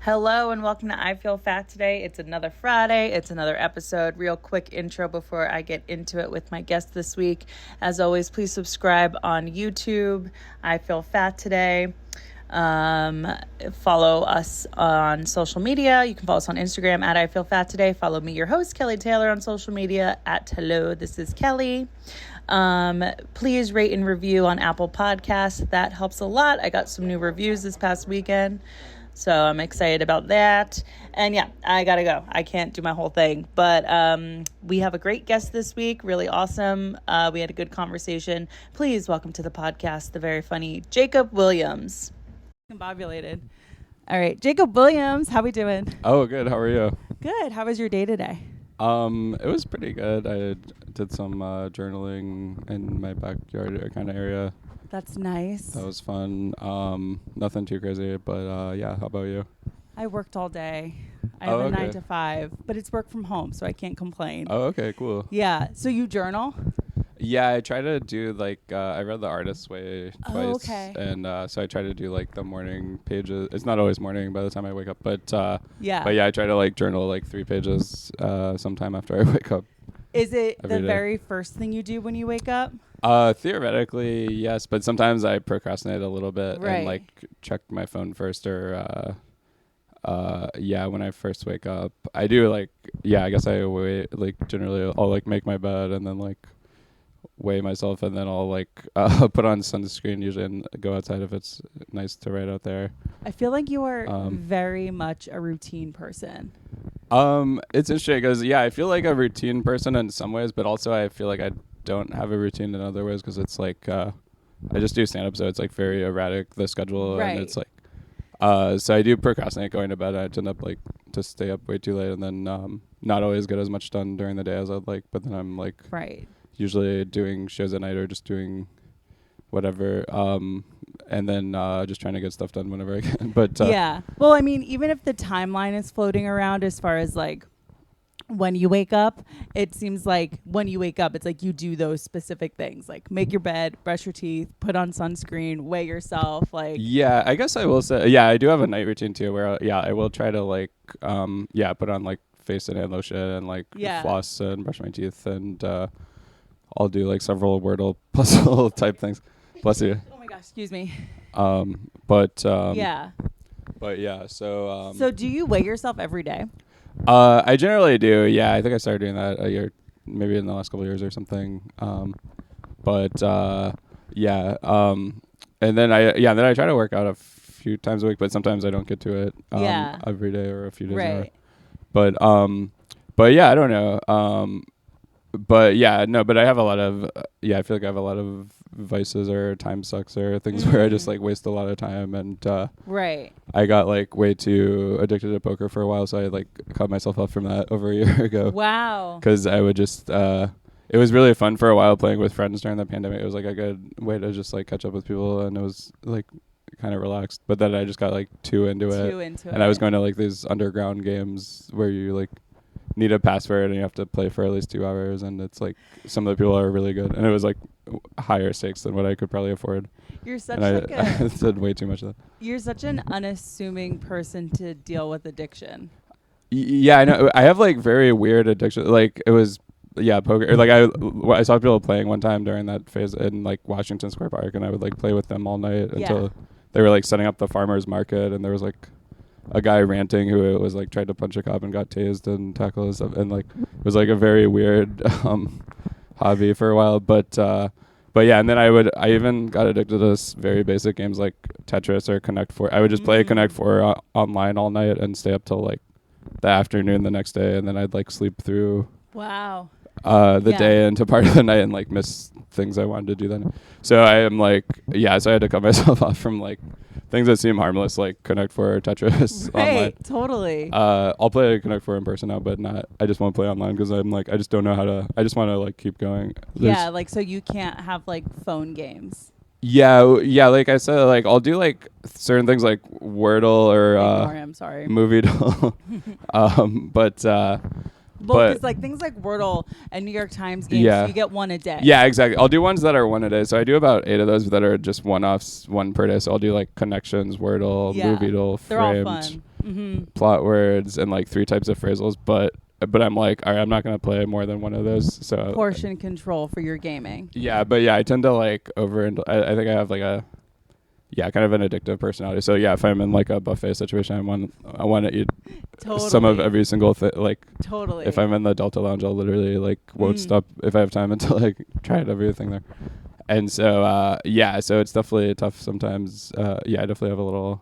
Hello and welcome to I Feel Fat Today. It's another Friday. It's another episode. Real quick intro before I get into it with my guest this week. As always, please subscribe on YouTube. I Feel Fat Today. Follow us on social media. You can follow us on Instagram at I Feel Fat Today. Follow me, your host, Kelly Taylor, on social media at Hello, This is Kelly. Please rate and review on Apple Podcasts. That helps a lot. I got some new reviews this past weekend, so I'm excited about that. And yeah, I gotta go. I can't do my whole thing, but we have a great guest this week. Really awesome. We had a good conversation. Please welcome to the podcast the very funny Jacob Williams. Combobulated. All right, Jacob Williams, how we doing? Oh, good. How are you? Good. How was your day today? It was pretty good. I did some journaling in my backyard kind of area. That's nice. That was fun. Nothing too crazy, but yeah. How about you? I worked all day. I have a 9 to 5, but it's work from home, so I can't complain. Oh, okay, cool. Yeah. So you journal? Yeah, I try to do I read The Artist's Way twice. Oh, okay. And so I try to do the morning pages. It's not always morning by the time I wake up, but yeah. But yeah, I try to journal 3 pages sometime after I wake up. Is it the day. very first thing you do when you wake up? Theoretically, yes, but sometimes I procrastinate a little bit Right. and check my phone first or when I first wake up. I do I guess I wait generally I'll make my bed and then weigh myself and then I'll put on sunscreen usually and go outside if it's nice to write out there. I feel like you are very much a routine person. It's interesting because I feel like a routine person in some ways, but also I feel like I don't have a routine in other ways because it's I just do stand up, so it's very erratic, the schedule. Right. And it's so I do procrastinate going to bed. I end up to stay up way too late and then not always get as much done during the day as I'd like, but then I'm right. usually doing shows at night or just doing whatever and then just trying to get stuff done whenever I can. But yeah. Well, I mean, even if the timeline is floating around as far as when you wake up, it seems like when you wake up, it's you do those specific things, make your bed, brush your teeth, put on sunscreen, weigh yourself. Yeah, I guess I will say, I do have a night routine too where, I will try to put on face and hand lotion and floss and brush my teeth and I'll do several Wordle puzzle type things. Bless you. Oh my gosh, excuse me. Yeah. But yeah, so. So do you weigh yourself every day? I generally do. Yeah, I think I started doing that a year, maybe in the last couple of years or something. And then I try to work out a few times a week, but sometimes I don't get to it every day or a few days. Right. But yeah, I don't know. But I have a lot of I feel like I have a lot of vices or time sucks or things where I just waste a lot of time and right. I got way too addicted to poker for a while, so I cut myself off from that over a year ago. Wow. Because I would just it was really fun for a while playing with friends during the pandemic. It was a good way to just catch up with people and it was kind of relaxed. But then I just got too into it. And I was going to these underground games where you need a password and you have to play for at least 2 hours and it's some of the people are really good and it was higher stakes than what I could probably afford. You're such and I did way too much of that. You're such an unassuming person to deal with addiction. Yeah, I know. I have very weird addiction. It was poker. I saw people playing one time during that phase in Washington Square Park and I would play with them all night until they were setting up the farmers market and there was a guy ranting who was tried to punch a cop and got tased and tackled and stuff and it was a very weird hobby for a while but yeah, and then I even got addicted to this very basic games like Tetris or Connect 4. I would just play Connect 4 online all night and stay up till the afternoon the next day and then I'd sleep through the day into part of the night and miss things I wanted to do then. So I am so I had to cut myself off from things that seem harmless like Connect 4 or Tetris online. Right, totally. I'll play Connect 4 in person now, but I just won't play online because I'm I just don't know how to. I just want to keep going. So you can't have phone games. Yeah, like I said, I'll do certain things like Wordle or Ignore him, sorry. Movie Doll. Well, because things like Wordle and New York Times games, you get one a day. Yeah, exactly. I'll do ones that are one a day. So I do about 8 of those that are just one-offs, one per day. So I'll do Connections, Wordle, Movie Doll, Framed. They're all fun. plot words and like 3 types of phrasals, but I'm like, all right, I'm not going to play more than one of those. So portion control for your gaming. Yeah, but yeah, I tend to like I think I have like a kind of an addictive personality. So yeah, if I'm in like a buffet situation, I want to eat some of every single thing. Like if I'm in the Delta Lounge, I'll literally like won't stop if I have time until I try everything there. And so so it's definitely tough sometimes. I definitely have a little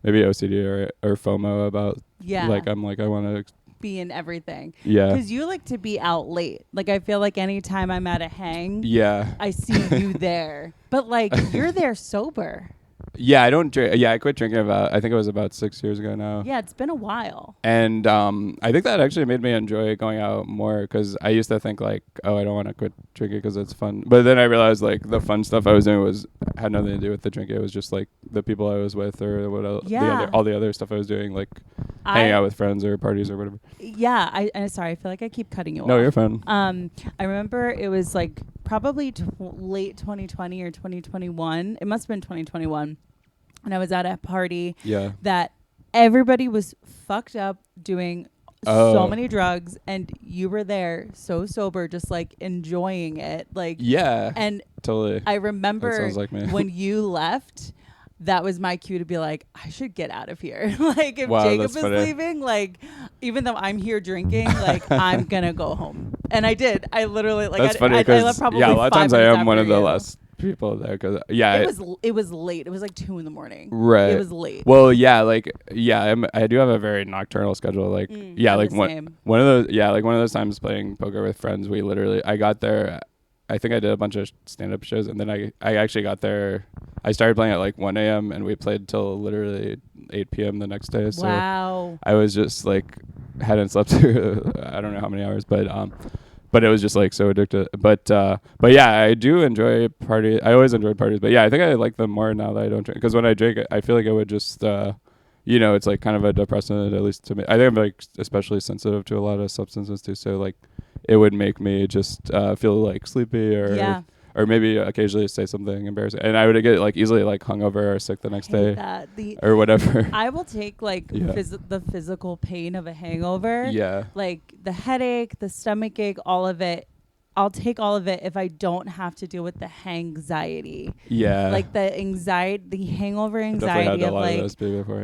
maybe OCD or FOMO about like I want to be in everything. Yeah. Because you like to be out late. Like I feel like anytime I'm at a hang, I see you there. But like you're there sober. Yeah, I don't drink. Yeah, I quit drinking I think it was about 6 years ago now. Yeah, it's been a while. And I think that actually made me enjoy going out more because I used to think like, oh, I don't want to quit drinking because it's fun. But then I realized like the fun stuff I was doing had nothing to do with the drinking. It was just like the people I was with or what else, all the other stuff I was doing, like hanging out with friends or parties or whatever. Yeah, I'm sorry. I feel like I keep cutting you off. No, you're fine. I remember it was like probably late 2020 or 2021. It must have been 2021. And I was at a party that everybody was fucked up doing so many drugs, and you were there so sober, just like enjoying it. Like and totally. I remember that sounds like me. when you left, that was my cue to be like, I should get out of here. Like if Jacob is leaving, like even though I'm here drinking, like I'm gonna go home. And I did. I literally like that's funny because I left probably a lot of times I am one of the you. last people there because it was late. It was like 2 a.m. Right. It was late. Well, I do have a very nocturnal schedule. Like like one of those times playing poker with friends, I got there. I think I did a bunch of stand-up shows, and then I actually got there. I started playing at like 1 a.m. and we played till literally 8 p.m. the next day. So wow. I was just like hadn't slept through I don't know how many hours, but it was just like so addictive. But yeah, I do enjoy parties. I always enjoyed parties, but yeah, I think I like them more now that I don't drink. Because when I drink, I feel like it would just, it's like kind of a depressant, at least to me. I think I'm like especially sensitive to a lot of substances too. So like, it would make me just feel like sleepy or maybe occasionally say something embarrassing, and I would get like easily like hungover or sick the next day or whatever. I will take like the physical pain of a hangover, like the headache, the stomach ache, all of it. I'll take all of it if I don't have to deal with the hangxiety. Yeah. Like the anxiety, the hangover anxiety of like,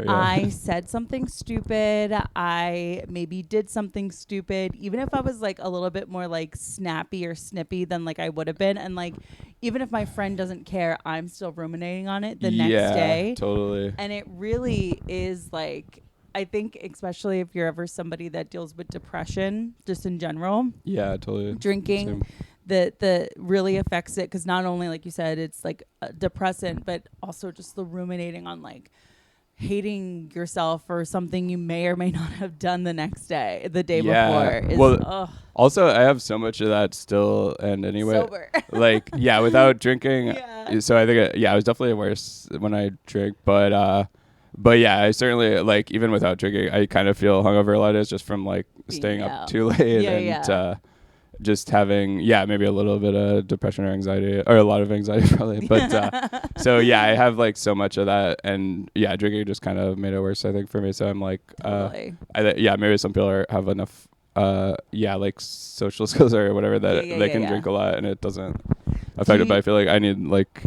I said something stupid. I maybe did something stupid. Even if I was like a little bit more like snappy or snippy than like I would have been. And like, even if my friend doesn't care, I'm still ruminating on it the next day. Totally. And it really is like, I think especially if you're ever somebody that deals with depression, just in general. Yeah, totally. Drinking, the really affects it because not only, like you said, it's like depressant, but also just the ruminating on like hating yourself for something you may or may not have done the day before. Also, I have so much of that still, and anyway, sober. Like, without drinking. So I think, I was definitely worse when I drink, but yeah, I certainly, like, even without drinking, I kind of feel hungover a lot. It's just from, like, staying up too late and just having, maybe a little bit of depression or anxiety, or a lot of anxiety probably. But, so, I have, like, so much of that. And, drinking just kind of made it worse, I think, for me. So I'm like, maybe some people have enough, like, social skills or whatever that they can drink a lot and it doesn't affect it. But I feel like I need, like...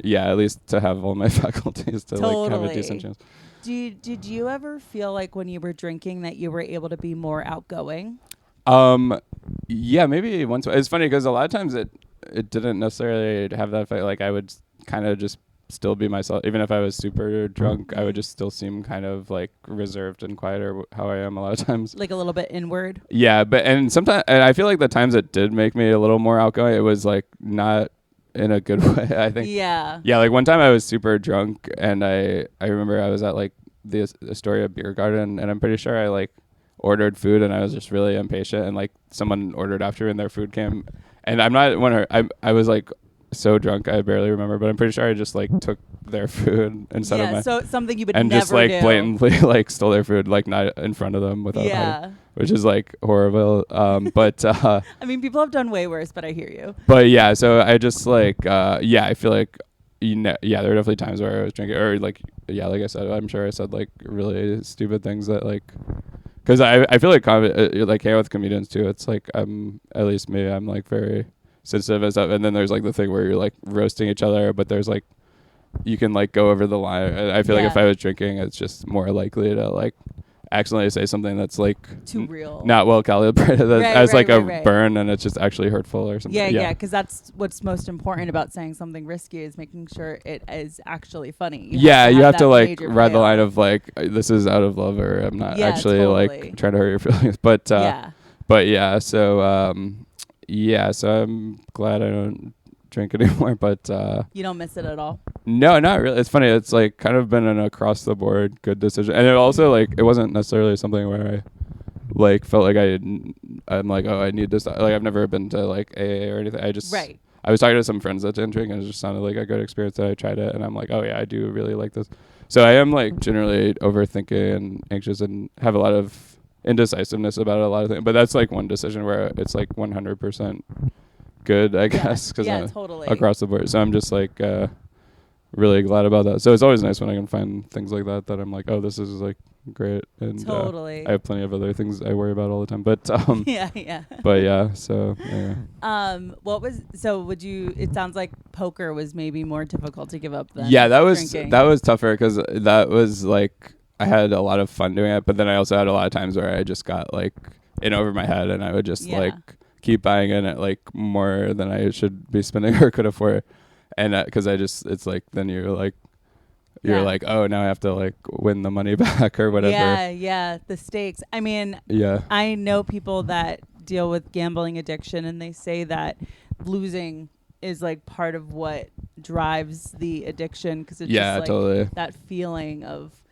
at least to have all my faculties to like have a decent chance. Did you ever feel like when you were drinking that you were able to be more outgoing? Maybe once. It's funny because a lot of times it didn't necessarily have that effect. Like I would kind of just still be myself, even if I was super drunk. I would just still seem kind of like reserved and quiet, or how I am a lot of times. Like a little bit inward. Yeah, and sometimes, and I feel like the times it did make me a little more outgoing, it was like not in a good way, I think. Yeah, like one time I was super drunk and I remember I was at like the Astoria Beer Garden and I'm pretty sure I like ordered food and I was just really impatient and like someone ordered after me and their food came and I was like so drunk I barely remember, but I'm pretty sure I just like took their food instead of my... so something you would and never just like do. Blatantly like stole their food, like not in front of them without which is like horrible. But I mean, people have done way worse, but I hear you. But so I just like I feel like yeah, there were definitely times where I was drinking, or like, yeah, like I said, I'm sure I said like really stupid things that like, because I feel like like hanging out with comedians too. It's like at least me, I'm like very sensitive and stuff. And then there's like the thing where you're like roasting each other, but there's like you can like go over the line. I feel like if I was drinking, it's just more likely to like accidentally say something that's like too real, not well calibrated, as like a burn, and it's just actually hurtful or something. Yeah, because that's what's most important about saying something risky is making sure it is actually funny. You have to like ride the line of like this is out of love, or I'm not actually like trying to hurt your feelings. But yeah, so so I'm glad I don't drink anymore, but you don't miss it at all? No, not really. It's funny, it's like kind of been an across the board good decision, and it also like it wasn't necessarily something where I like felt like I'm like, oh, I need this, like I've never been to like AA or anything. I just I was talking to some friends that didn't drink, and it just sounded like a good experience that I tried it, and I'm like, oh yeah, I do really like this. So I am like generally overthinking and anxious and have a lot of indecisiveness about a lot of things, but that's like one decision where it's like 100% good, I guess, because totally across the board. So I'm just like really glad about that. So it's always nice when I can find things like that I'm like, oh, this is like great. And I have plenty of other things I worry about all the time, but but yeah, so it sounds like poker was maybe more difficult to give up than drinking. That was tougher, because that was like I had a lot of fun doing it, but then I also had a lot of times where I just got like in over my head, and I would just like keep buying in at like more than I should be spending or could afford. And because it's like then you're like oh, now I have to like win the money back or whatever. The stakes. I mean, I know people that deal with gambling addiction, and they say that losing is like part of what drives the addiction, because it's just like totally that feeling of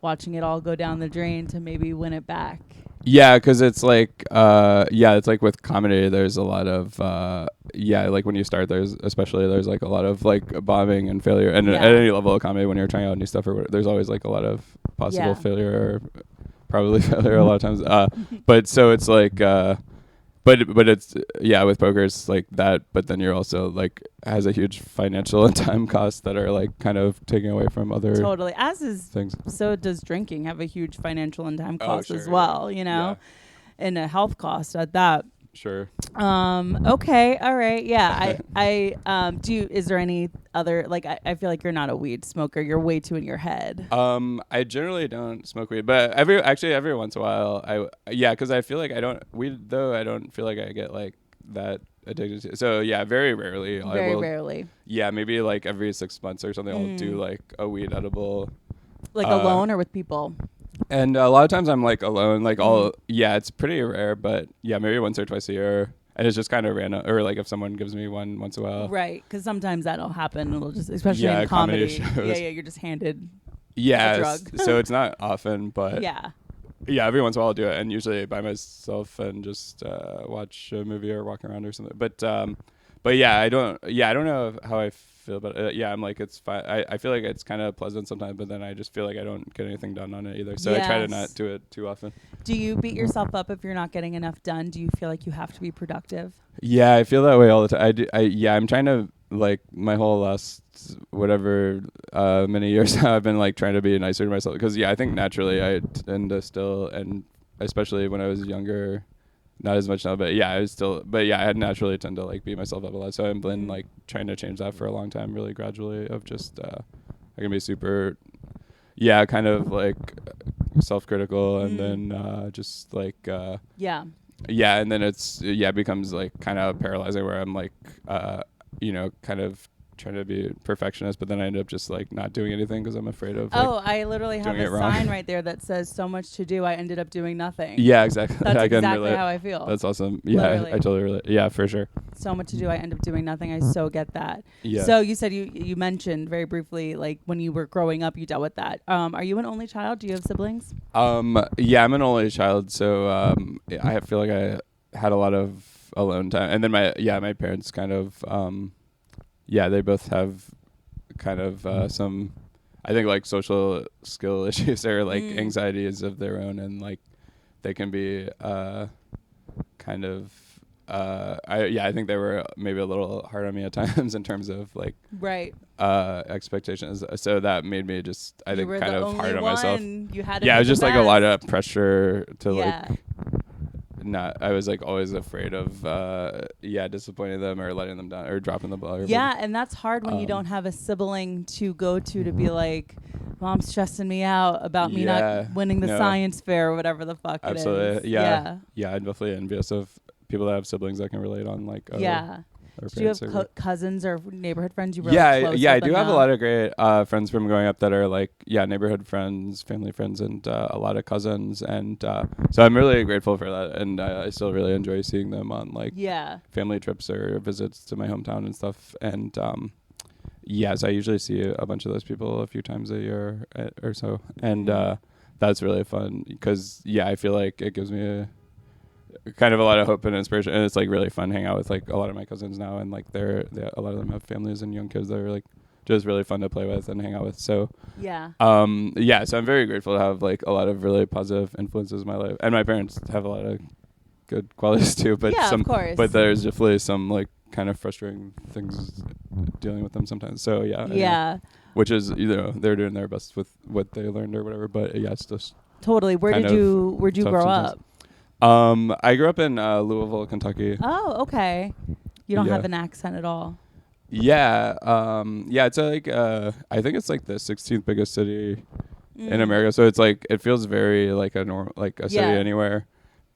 watching it all go down the drain to maybe win it back. Yeah, because it's like it's like with comedy, there's a lot of like when you start, there's like a lot of like bombing and failure, and at any level of comedy, when you're trying out new stuff or whatever, there's always like a lot of possible failure, or probably failure a lot of times. But so it's like but it's with poker it's like that, but then you're also like has a huge financial and time costs that are like kind of taking away from other things. So does drinking have a huge financial and time cost as well, and a health cost at that. Sure. Okay. All right. Yeah. I is there any other, like, I feel like you're not a weed smoker. You're way too in your head. I generally don't smoke weed, but every once in a while because I feel like I don't feel like I get like that addicted to. So very rarely. Rarely. Yeah. Maybe like every 6 months or something, I'll do like a weed edible. Like alone or with people? And a lot of times I'm like alone, like it's pretty rare, but maybe once or twice a year. And it's just kind of random, or like if someone gives me one once in a while. Right, because sometimes that'll happen. It'll just, especially in comedy shows. You're just handed a drug. So it's not often, but every once in a while I'll do it, and usually by myself and just watch a movie or walk around or something. But I don't know how I feel about it. I'm like, it's fine. I feel like it's kind of pleasant sometimes, but then I just feel like I don't get anything done on it either. So I try to not do it too often. Do you beat yourself up if you're not getting enough done? Do you feel like you have to be productive? Yeah, I feel that way all the time. I'm trying to, like, my whole last many years now, I've been like trying to be nicer to myself, because I think naturally I tend to still, and especially when I was younger, not as much now, but I naturally tend to like beat myself up a lot. So I've been like trying to change that for a long time, really gradually, of just I can be super kind of like self-critical, and then just like and then it's becomes like kind of paralyzing, where I'm like kind of trying to be perfectionist, but then I end up just like not doing anything because I'm afraid of I literally have a sign right there that says so much to do, I ended up doing nothing. Exactly. That's exactly how I feel. That's awesome. I totally relate. Yeah, for sure. So much to do, I end up doing nothing. I so get that. So you said you mentioned very briefly, like when you were growing up you dealt with that. Are you an only child? Do you have siblings? I'm an only child, so I feel like I had a lot of alone time, and then my parents kind of they both have kind of some, I think, like social skill issues or like anxieties of their own, and like they can be kind of I think they were maybe a little hard on me at times in terms of like expectations. So that made me just, I think, kind of hard on myself. You had to yeah, it was just best. like a lot of pressure to yeah. like not. I was like always afraid of disappointing them or letting them down or dropping the ball. Yeah, and that's hard when you don't have a sibling to go to be like, Mom's stressing me out about me not winning the science fair or whatever the fuck it is. Absolutely. Yeah. I'm definitely envious of people that have siblings that can relate on like. Do you have cousins or neighborhood friends you really close with? I do have a lot of great friends from growing up that are like neighborhood friends, family friends, and a lot of cousins, and so I'm really grateful for that, and I still really enjoy seeing them on like family trips or visits to my hometown and stuff, and so I usually see a bunch of those people a few times a year or so, and that's really fun because I feel like it gives me kind of a lot of hope and inspiration, and it's like really fun hanging out with like a lot of my cousins now, and like they're a lot of them have families and young kids that are like just really fun to play with and hang out with. So so I'm very grateful to have like a lot of really positive influences in my life, and my parents have a lot of good qualities too, but of course. But there's definitely some like kind of frustrating things dealing with them sometimes. So which is they're doing their best with what they learned or whatever, but it's just totally. Where'd you grow up? I grew up in Louisville, Kentucky. Oh, okay. You don't have an accent at all. Yeah. It's like I think it's like the 16th biggest city in America. So it's like it feels very like a city anywhere.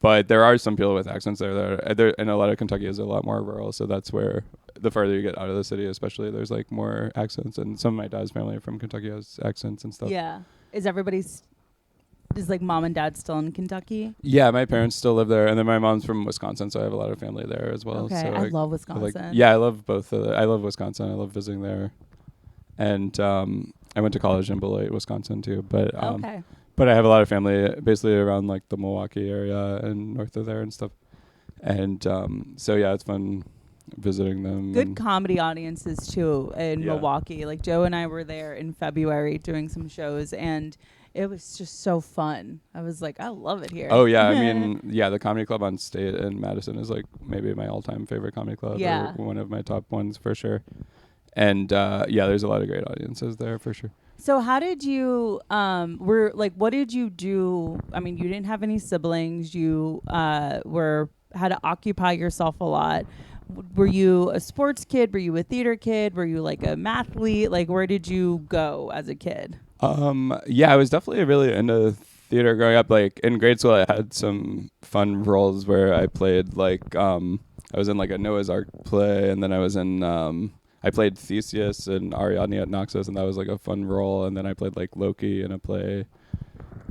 But there are some people with accents there, and a lot of Kentucky is a lot more rural. So that's where the farther you get out of the city, especially, there's like more accents. And some of my dad's family from Kentucky has accents and stuff. Yeah. Is like mom and dad still in Kentucky? Yeah, my parents still live there, and then my mom's from Wisconsin, so I have a lot of family there as well. Okay, so I love Wisconsin. I love both. I love Wisconsin. I love visiting there, and I went to college in Beloit, Wisconsin too. But but I have a lot of family basically around like the Milwaukee area and north of there and stuff, and it's fun visiting them. Good comedy audiences too in Milwaukee. Like Joe and I were there in February doing some shows, and it was just so fun. I was like, I love it here. Oh, yeah. I mean, the Comedy Club on State in Madison is like maybe my all-time favorite comedy club. Yeah. Or one of my top ones for sure. And there's a lot of great audiences there for sure. So how did you, what did you do? I mean, you didn't have any siblings. You had to occupy yourself a lot. Were you a sports kid? Were you a theater kid? Were you like a mathlete? Like, where did you go as a kid? I was definitely really into theater growing up. Like in grade school, I had some fun roles where I played like I was in like a Noah's Ark play, and then I was in I played Theseus and Ariadne at Naxos, and that was like a fun role. And then I played like Loki in a play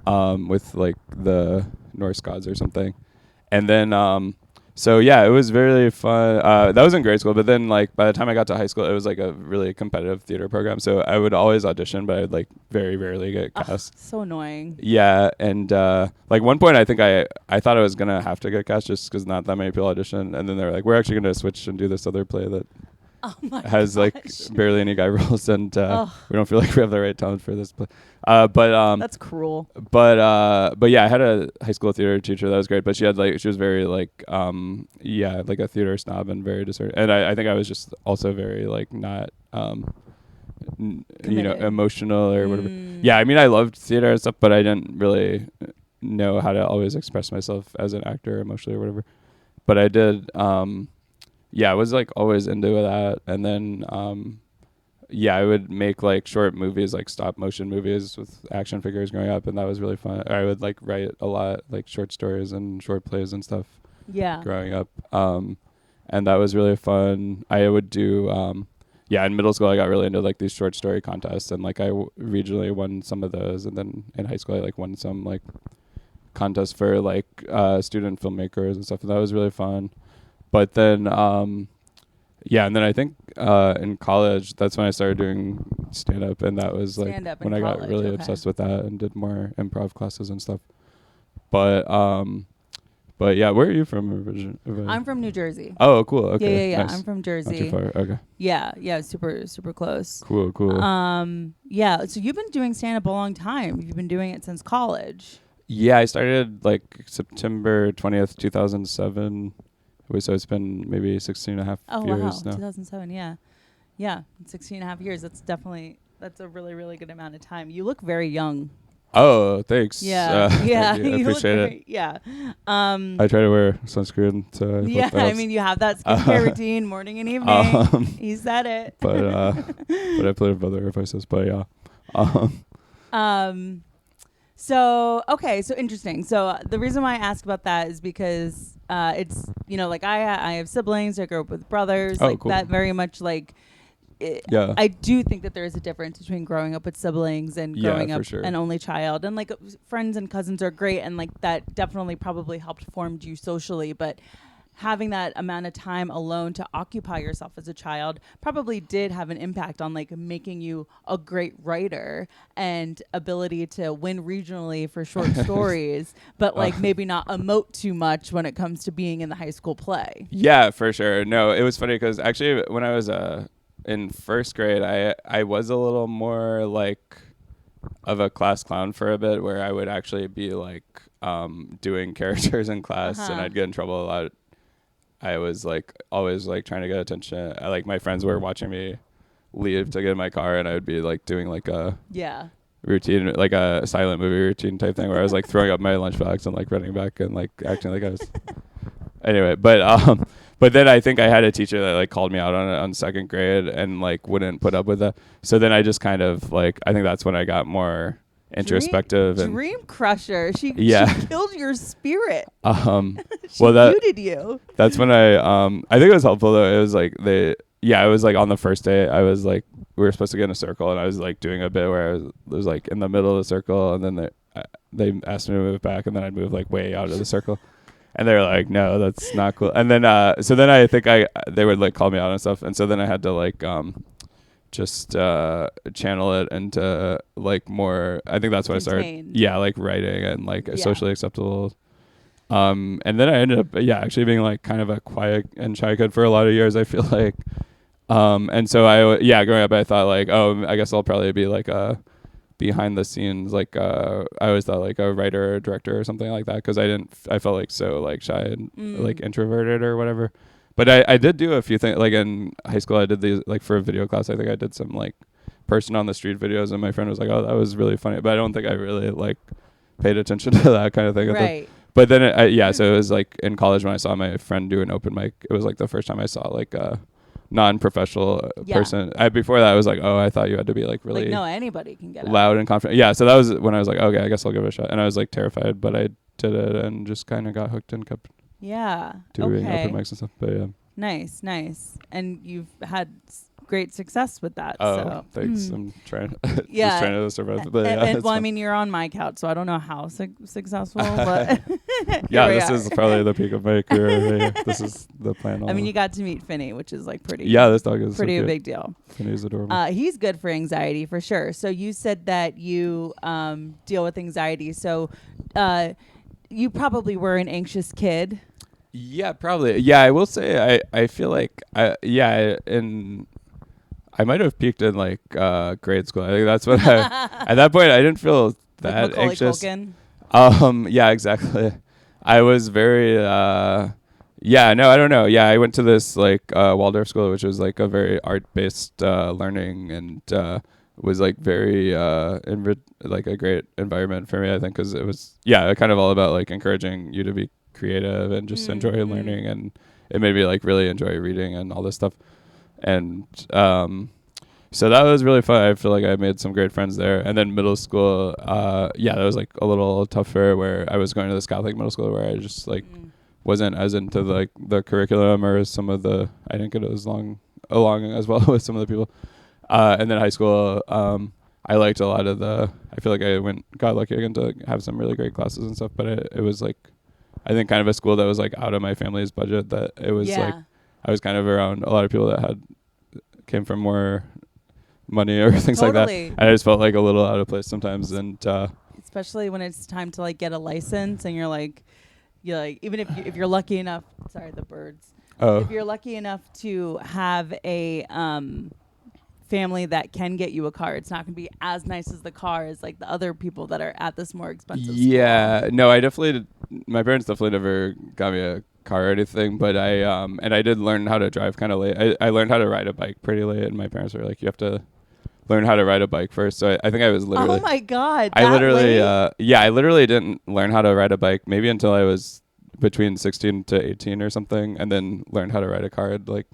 with like the Norse gods or something. And then it was really fun. That was in grade school, but then like by the time I got to high school, it was like a really competitive theater program. So I would always audition, but I would like very rarely get cast. So annoying. Yeah, and like one point I think I thought I was gonna have to get cast just because not that many people auditioned, and then they were like, we're actually gonna switch and do this other play that has like barely any guy roles, and we don't feel like we have the right talent for this play. But that's cruel. But I had a high school theater teacher that was great, but she was very like like a theater snob and very discerning. And I think I was just also very like not emotional or whatever. Yeah, I mean I loved theater and stuff, but I didn't really know how to always express myself as an actor emotionally or whatever. But I did. I was like always into that, and then I would make like short movies, like stop motion movies with action figures growing up, and that was really fun. I would like write a lot like short stories and short plays and stuff. Yeah. Growing up, and that was really fun. I would do in middle school I got really into like these short story contests, and like I regionally won some of those, and then in high school I like won some like contests for like student filmmakers and stuff, and that was really fun. But then and then I think in college, that's when I started doing stand-up, and that was like when I got really obsessed with that and did more improv classes and stuff. But where are you from originally? I'm from New Jersey. Oh, cool. Okay. Yeah. Nice. I'm from Jersey. Not too far. Okay. Yeah. Super, super close. Cool. So you've been doing stand-up a long time. You've been doing it since college. Yeah, I started like September 20th, 2007. So it's been maybe 16 and a half years now. 2007, yeah. Yeah, 16 and a half years. That's a really, really good amount of time. You look very young. Oh, thanks. Yeah. Thank you. I appreciate it. Yeah. I try to wear sunscreen. So I mean, you have that skincare routine morning and evening. You said it. But I played with other voices. But yeah. So interesting. So the reason why I ask about that is because it's like I have siblings. I grew up with brothers. Oh, like cool. that very much like. Yeah. I do think that there is a difference between growing up with siblings and growing up an only child, and like friends and cousins are great, and like that definitely probably helped form you socially, but having that amount of time alone to occupy yourself as a child probably did have an impact on like making you a great writer and ability to win regionally for short stories, but like maybe not emote too much when it comes to being in the high school play. Yeah, for sure. No, it was funny because actually when I was in first grade, I was a little more like of a class clown for a bit, where I would actually be like doing characters in class, and I'd get in trouble a lot. I was like always like trying to get attention. Like my friends were watching me leave to get in my car, and I would be like doing like a routine, like a silent movie routine type thing, where I was like throwing up my lunchbox and like running back and like acting like I was anyway. But then I think I had a teacher that like called me out on it on second grade and like wouldn't put up with that. So then I just kind of like, I think that's when I got more introspective. Dream crusher. She killed your spirit. She muted you. That's when I think it was helpful though. It was like it was like on the first day I was like, we were supposed to get in a circle, and I was like doing a bit where I was like in the middle of the circle, and then they asked me to move back, and then I'd move like way out of the circle. And they were like, no, that's not cool. And then, so then I think they would like call me out and stuff. And so then I had to like, just, channel it into like more, I think that's when I started, like writing and like socially acceptable. And then I ended up, actually being like kind of a quiet and shy kid for a lot of years, I feel like. And so growing up, I thought like, oh, I guess I'll probably be like a behind the scenes, like I always thought like a writer or director or something like that, because I felt like so like shy and like introverted or whatever. But I did do a few things, like in high school I did these like for a video class. I think I did some like person on the street videos, and my friend was like, oh, that was really funny, but I don't think I really like paid attention to that kind of thing. Right. But then so it was like in college when I saw my friend do an open mic, it was like the first time I saw like a non-professional person. Before that I was like, oh, I thought you had to be like really, like, no, anybody can get loud and confident. So that was when I was like, okay, I guess I'll give it a shot. And I was like terrified, but I did it and just kind of got hooked and kept doing open mics and stuff. But nice. And you've had great success with that. Oh, so. Thanks. I'm trying just trying to survive. But well, I mean, you're on my couch, so I don't know how successful, but this is probably the peak of my career. This is the plan. I mean, you got to meet Finney, which is like pretty. Yeah, this dog is pretty so a big deal. Finney's adorable. He's good for anxiety for sure. So you said that you deal with anxiety. So you probably were an anxious kid. Yeah, probably. Yeah, I will say I feel like I might have peaked in like grade school. I think that's what at that point I didn't feel that like anxious. Culkin. Yeah, exactly. I was very I don't know. Yeah, I went to this like Waldorf school, which was like a very art-based learning, and was like very like a great environment for me, I think, because it was kind of all about like encouraging you to be creative and just enjoy learning, and it made me like really enjoy reading and all this stuff. And so that was really fun. I feel like I made some great friends there. And then middle school, that was like a little tougher, where I was going to this Catholic middle school where I just like wasn't as into like the curriculum or some of the, I didn't get as along as well with some of the people. And then high school, I liked a lot of I feel like I got lucky again to have some really great classes and stuff, but it was like, I think kind of a school that was like out of my family's budget, that it was like, I was kind of around a lot of people that came from more money or things like that. And I just felt like a little out of place sometimes. And especially when it's time to like get a license, and you're like even if you're lucky enough, sorry, the birds. Oh. If you're lucky enough to have a family that can get you a car, it's not going to be as nice as the car as like the other people that are at this more expensive school. No, I definitely my parents definitely never got me a car or anything, but and I did learn how to drive kind of late. I learned how to ride a bike pretty late, and my parents were like, you have to learn how to ride a bike first. So I think I was literally. Oh my God. I literally, I literally didn't learn how to ride a bike maybe until I was between 16 to 18 or something, and then learned how to ride a car like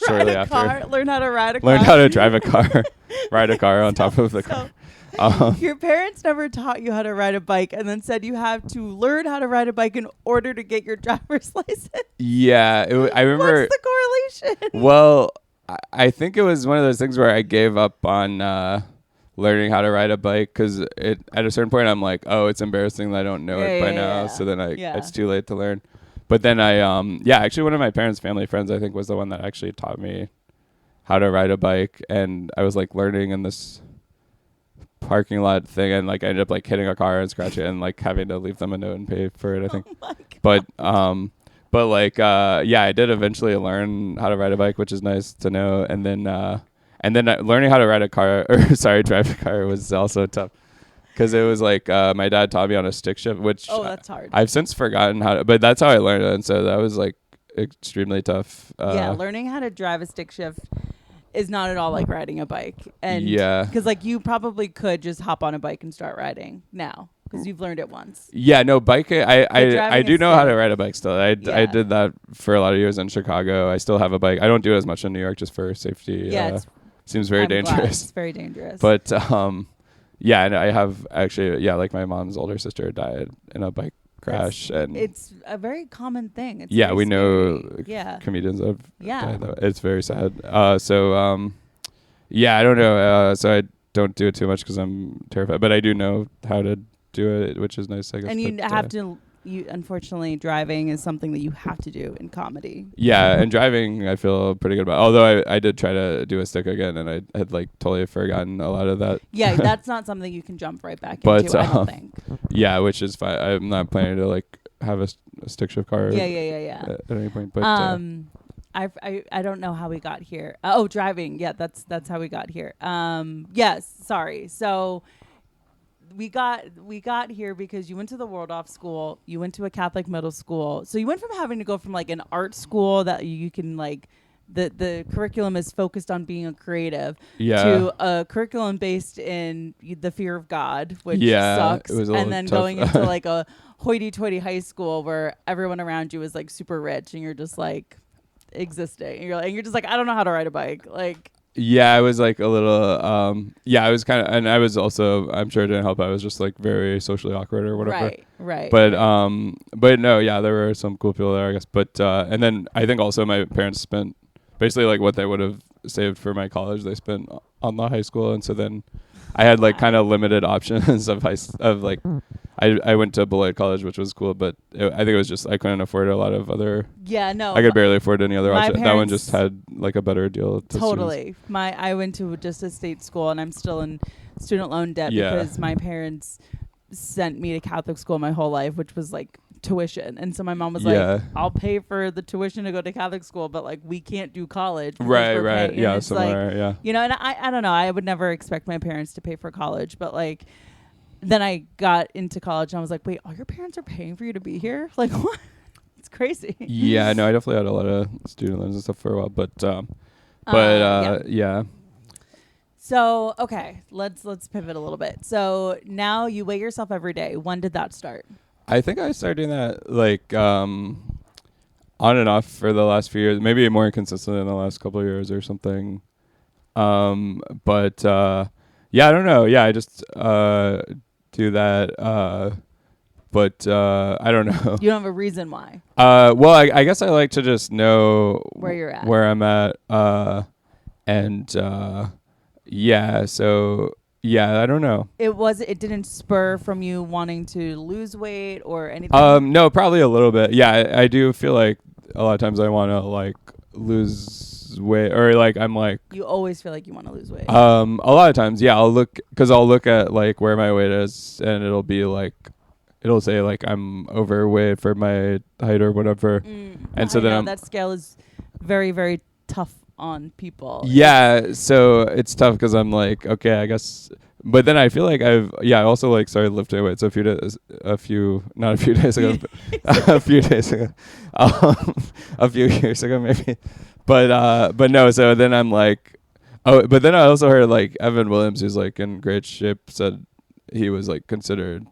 shortly after. Learn how to ride a car. Learn how to drive a car, ride a car on top of the car. Your parents never taught you how to ride a bike and then said you have to learn how to ride a bike in order to get your driver's license. Yeah. I remember. What's the correlation? Well, I think it was one of those things where I gave up on learning how to ride a bike because at a certain point I'm like, oh, it's embarrassing that I don't know it by now. So then it's too late to learn. But then actually one of my parents' family friends, I think, was the one that actually taught me how to ride a bike. And I was like learning in this parking lot thing, and like I ended up like hitting a car and scratching it and like having to leave them a note and pay for it, I think. Oh my God. But like I did eventually learn how to ride a bike, which is nice to know. And then learning how to ride a car drive a car was also tough because it was like my dad taught me on a stick shift, which that's hard. I've since forgotten how to, but that's how I learned it, and so that was like extremely tough. Learning how to drive a stick shift is not at all like riding a bike. And because like you probably could just hop on a bike and start riding now because you've learned it once. Yeah, no, biking. I do know how to ride a bike still. I did that for a lot of years in Chicago. I still have a bike. I don't do it as much in New York just for safety. Yeah, seems very dangerous. It's very dangerous. But and I have actually like my mom's older sister died in a bike crash, and it's a very common thing. It's we know comedians have died, though. It's very sad. I don't know. So I don't do it too much because I'm terrified, but I do know how to do it, which is nice, I guess. And you have to. Unfortunately, driving is something that you have to do in comedy. Yeah, and driving I feel pretty good about. Although I did try to do a stick again, and I had like totally forgotten a lot of that. Yeah, that's not something you can jump right back into, I don't think. Yeah, which is fine. I'm not planning to like have a stick shift car. Yeah. At any point, but I don't know how we got here. Driving. Yeah, that's how we got here. Yes, sorry. So we got here because you went to the Waldorf school. You went to a Catholic middle school. So you went from having to go from like an art school that you can like the curriculum is focused on being a creative to a curriculum based in the fear of God, which sucks. And then tough. Going into like a hoity-toity high school where everyone around you is like super rich and you're just like existing. And you're just like, I don't know how to ride a bike. Like. Yeah, I was like a little, I was kind of, and I was also, I'm sure it didn't help. I was just like very socially awkward or whatever. Right. But no, there were some cool people there, I guess. But, and then I think also my parents spent basically like what they would have saved for my college, they spent on the high school. And so then I had like kind of limited options of like, I went to Beloit College, which was cool, but I think it was just I couldn't afford a lot of other. Yeah, no. I could barely afford any other option. That one just had like a better deal. Totally. I went to just a state school, and I'm still in student loan debt because my parents sent me to Catholic school my whole life, which was like tuition. And so my mom was like, I'll pay for the tuition to go to Catholic school, but like we can't do college. Right. Yeah, somewhere. Like, you know, and I don't know. I would never expect my parents to pay for college, but like. Then I got into college and I was like, wait, all your parents are paying for you to be here? Like, what? It's crazy. Yeah, no, I definitely had a lot of student loans and stuff for a while, but yeah. So, okay, let's pivot a little bit. So now you weigh yourself every day. When did that start? I think I started doing that like on and off for the last few years, maybe more consistent in the last couple of years or something. Yeah, I don't know. Yeah, I just do that, but I don't know. You don't have a reason why. Well, I guess I like to just know where you're at, where I'm at, and yeah. So yeah, I don't know. It didn't spur from you wanting to lose weight or anything. No, probably a little bit. Yeah, I do feel like a lot of times I want to like lose weight, or like I'm like, you always feel like you want to lose weight. A lot of times, yeah, I'll look at like where my weight is, and it'll say like I'm overweight for my height or whatever, and so then that scale is very, very tough on people. Yeah, so it's tough because I'm like, okay, I guess But then I feel like I also like started lifting weights not a few days ago, but a few days ago, a few years ago maybe. But no, so then I'm like, oh, but then I also heard like Evan Williams, who's like in great shape, said he was like considered,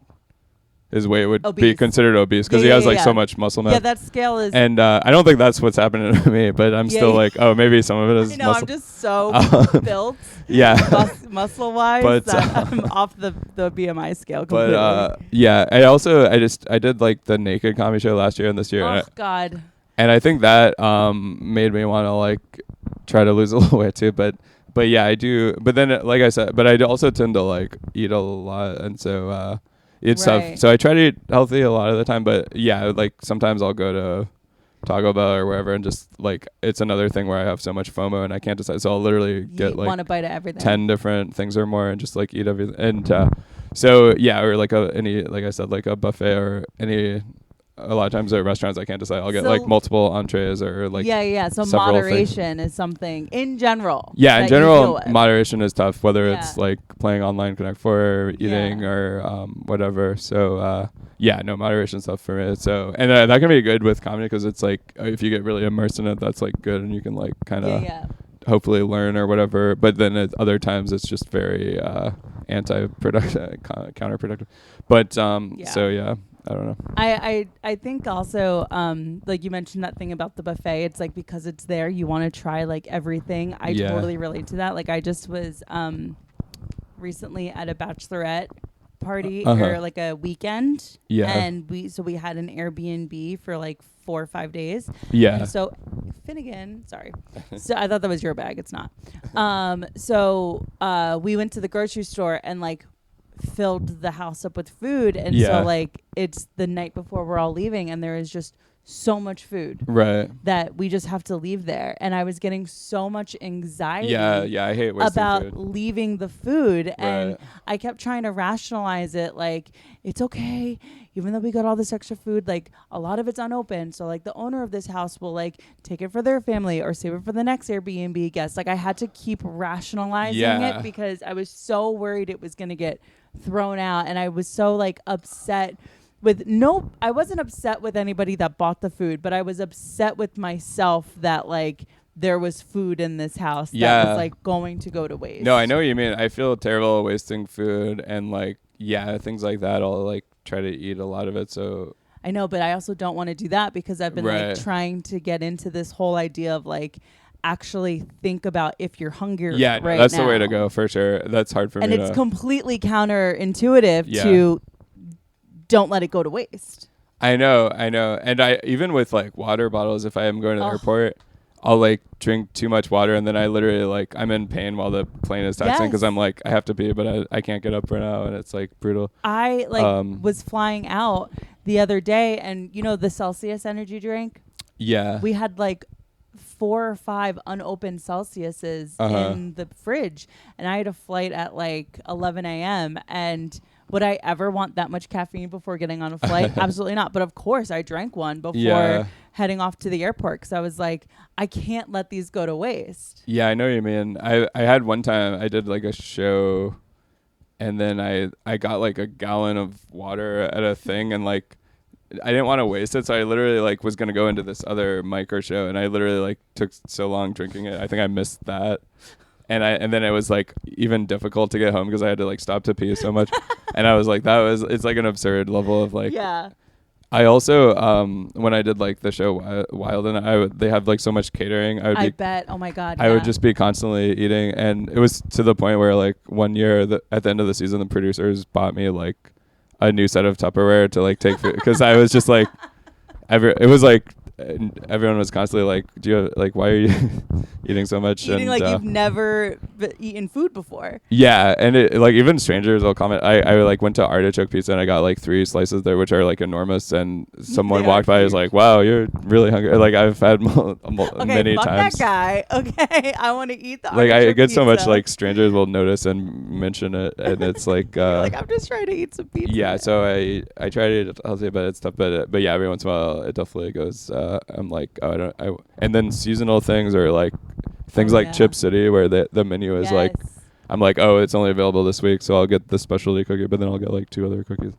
his weight would be considered obese because he has like so much muscle mass. Yeah, that scale is. And I don't think that's what's happening to me, but I'm still like, oh, maybe some of it is muscle. I'm just so built. Yeah. Muscle wise, but that I'm off the BMI scale completely. But yeah, I did like the naked comedy show last year and this year. Oh God. And I think that made me want to like try to lose a little weight too. But yeah, I do. But then, like I said, but I also tend to like eat a lot, and so it's tough. So I try to eat healthy a lot of the time. But yeah, like sometimes I'll go to Taco Bell or wherever, and just like it's another thing where I have so much FOMO and I can't decide. So I'll literally get like want a bite of everything, 10 different things or more, and just like eat everything. And so yeah, or like like I said, like a buffet or any. A lot of times at restaurants I can't decide. I'll get like multiple entrees or like So moderation is something in general. Yeah, in general, moderation is tough. Whether it's like playing online Connect 4 or eating or whatever. So no, moderation stuff for me. So and that can be good with comedy because it's like if you get really immersed in it, that's like good and you can like kind of hopefully learn or whatever. But then at other times it's just very anti-productive, counterproductive. But so yeah. I don't know. I think also, like you mentioned that thing about the buffet. It's like because it's there, you want to try like everything. I totally relate to that. Like I just was recently at a bachelorette party or like a weekend. Yeah. And we had an Airbnb for like 4 or 5 days. Yeah. And so Finnegan, sorry. So I thought that was your bag. It's not. So we went to the grocery store and like filled the house up with food, and so like it's the night before we're all leaving and there is just so much food that we just have to leave there, and I was getting so much anxiety I hate wasting about food. leaving the food and I kept trying to rationalize it like it's okay even though we got all this extra food, like a lot of it's unopened, so like the owner of this house will like take it for their family or save it for the next Airbnb guest. Like I had to keep rationalizing it because I was so worried it was going to get thrown out, and I was so like upset I wasn't upset with anybody that bought the food, but I was upset with myself that like there was food in this house that was like going to go to waste. No, I know what you mean. I feel terrible wasting food, and like things like that. I'll like try to eat a lot of it. So I know, but I also don't want to do that because I've been like trying to get into this whole idea of like actually think about if you're hungry that's the way to go for sure. That's hard for me. And it's completely counterintuitive to don't let it go to waste. I know. And I even with like water bottles, if I am going to the airport, I'll like drink too much water, and then I literally like I'm in pain while the plane is taxiing because I'm like I have to pee, but I can't get up right now, and it's like brutal. I like was flying out the other day, and you know the Celsius energy drink? Yeah. We had like 4 or 5 unopened Celsiuses in the fridge, and I had a flight at like 11 a.m. and would I ever want that much caffeine before getting on a flight? Absolutely not. But of course, I drank one before heading off to the airport because I was like, I can't let these go to waste. Yeah, I know what you mean. I had one time I did like a show, and then I got like a gallon of water at a thing, and like I didn't want to waste it, so I literally like was gonna go into this other micro show, and I literally like took so long drinking it. I think I missed that. And then it was like even difficult to get home because I had to like stop to pee so much. And I was like, it's like an absurd level of like. Yeah. I also when I did like the show Wild and they have like so much catering. I bet. Oh my God. I would just be constantly eating, and it was to the point where like one year at the end of the season, the producers bought me like a new set of Tupperware to like take because I was just like it was like. And everyone was constantly like, "Do you like? Why are you eating so much?" Eating like you've never eaten food before. Yeah, and it like even strangers will comment. I like went to Artichoke Pizza and I got like 3 slices there, which are like enormous. And someone walked by and was like, "Wow, you're really hungry." Like I've had many fuck times. That guy. Okay, I want to eat the. Like I get so much like strangers will notice and mention it, and it's like. Like I'm just trying to eat some pizza. Yeah, so I try to eat healthy, but it's tough. But yeah, every once in a while it definitely goes. I'm like, and then seasonal things are like things like Chip City where the menu is like I'm like, oh, it's only available this week, so I'll get the specialty cookie, but then I'll get like 2 other cookies.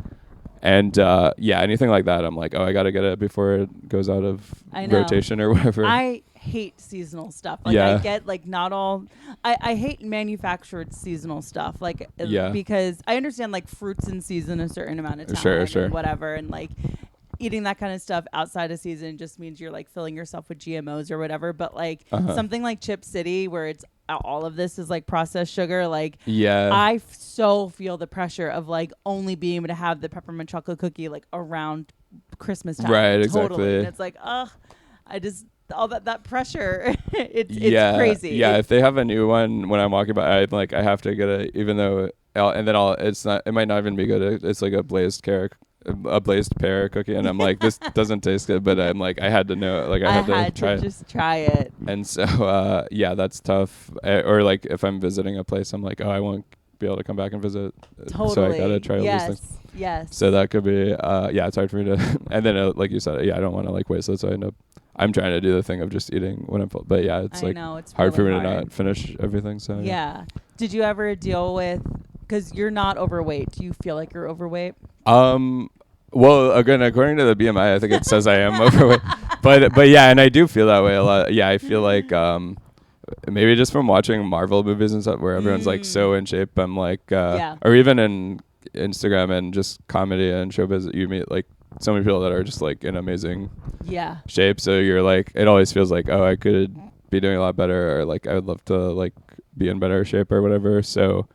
And yeah, anything like that, I'm like, oh, I got to get it before it goes out of rotation or whatever. I hate seasonal stuff. Like, I get like not all. I hate manufactured seasonal stuff. Like, because I understand like fruits in season a certain amount of time, and whatever, and like eating that kind of stuff outside of season just means you're like filling yourself with GMOs or whatever. But like something like Chip City, where it's all of this is like processed sugar, like I so feel the pressure of like only being able to have the peppermint chocolate cookie like around Christmas time. Right, totally. exactly. And it's like, I just all that pressure. it's crazy. Yeah, if they have a new one when I'm walking by, I have to get it, even though it might not even be good. It's like a blazed pear cookie, and I'm like, this doesn't taste good, but I'm like, I had to know, like I had to just try it. And so that's tough. Or like if I'm visiting a place, I'm like, oh, I won't be able to come back and visit, so I gotta try all these things. Yes. So that could be it's hard for me to and then like you said, I don't want to like waste it, so I'm trying to do the thing of just eating when I'm full, but it's it's hard really for me to not finish everything. So did you ever deal with, because you're not overweight, do you feel like you're overweight? Well, again, according to the BMI, I think it says I am overweight, but yeah, and I do feel that way a lot. Yeah, I feel like maybe just from watching Marvel movies and stuff where everyone's like so in shape. I'm like, or even in Instagram and just comedy and showbiz, you meet like so many people that are just like in amazing shape. So you're like, it always feels like, oh, I could be doing a lot better, or like I would love to like be in better shape or whatever. So.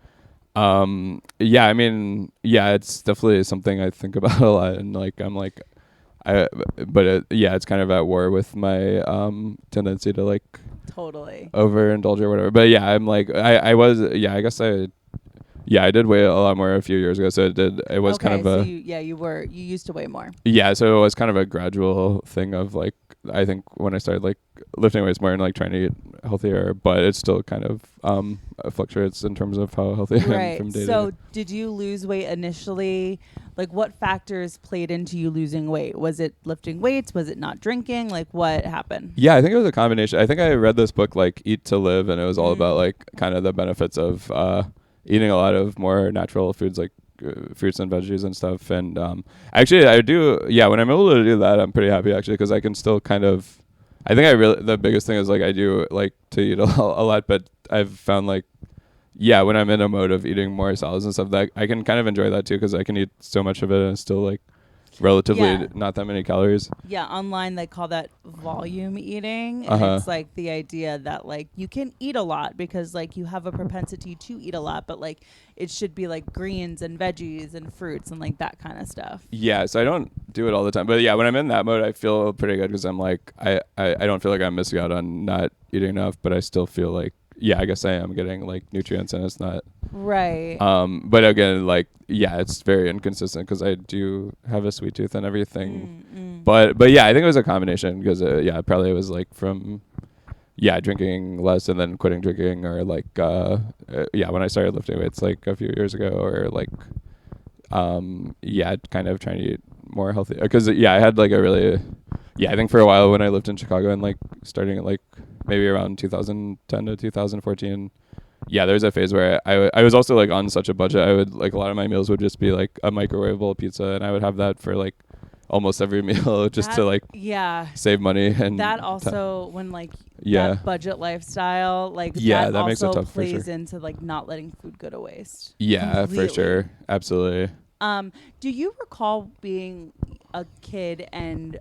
It's definitely something I think about a lot, and like I'm like, it's kind of at war with my tendency to like totally overindulge or whatever. But I'm like, I did weigh a lot more a few years ago, so it was kind of you used to weigh more. Yeah, so it was kind of a gradual thing of like, I think when I started like lifting weights more and like trying to eat healthier, but it still kind of fluctuates in terms of how healthy I am from day to day. So did you lose weight initially? Like, what factors played into you losing weight? Was it lifting weights? Was it not drinking? Like, what happened? Yeah, I think it was a combination. I think I read this book like Eat to Live, and it was all about like kind of the benefits of eating a lot of more natural foods, like fruits and veggies and stuff. And actually I do, when I'm able to do that, I'm pretty happy actually, because I can still kind of, I think the biggest thing is like I do like to eat a lot, but I've found like, when I'm in a mode of eating more salads and stuff, that I can kind of enjoy that too, because I can eat so much of it and it's still like relatively not that many calories. Yeah, online they call that volume eating, and it's like the idea that like you can eat a lot because like you have a propensity to eat a lot, but like it should be like greens and veggies and fruits and like that kind of stuff. Yeah, so I don't do it all the time, but when I'm in that mode, I feel pretty good, because I'm like I don't feel like I'm missing out on not eating enough, but I still feel like I guess I am getting like nutrients, and it's not right. But again, like it's very inconsistent because I do have a sweet tooth and everything. But I think it was a combination, because probably it was like from drinking less and then quitting drinking, or like when I started lifting weights like a few years ago, or like kind of trying to eat more healthy, because I had like a really I think for a while when I lived in Chicago and like starting at like maybe around 2010 to 2014, there was a phase where I was also like on such a budget. I would like, a lot of my meals would just be like a microwavable pizza, and I would have that for like almost every meal, just to like save money. And that also when like that budget lifestyle, like that makes it also tough, plays into like not letting food go to waste. For sure, absolutely. Do you recall being a kid and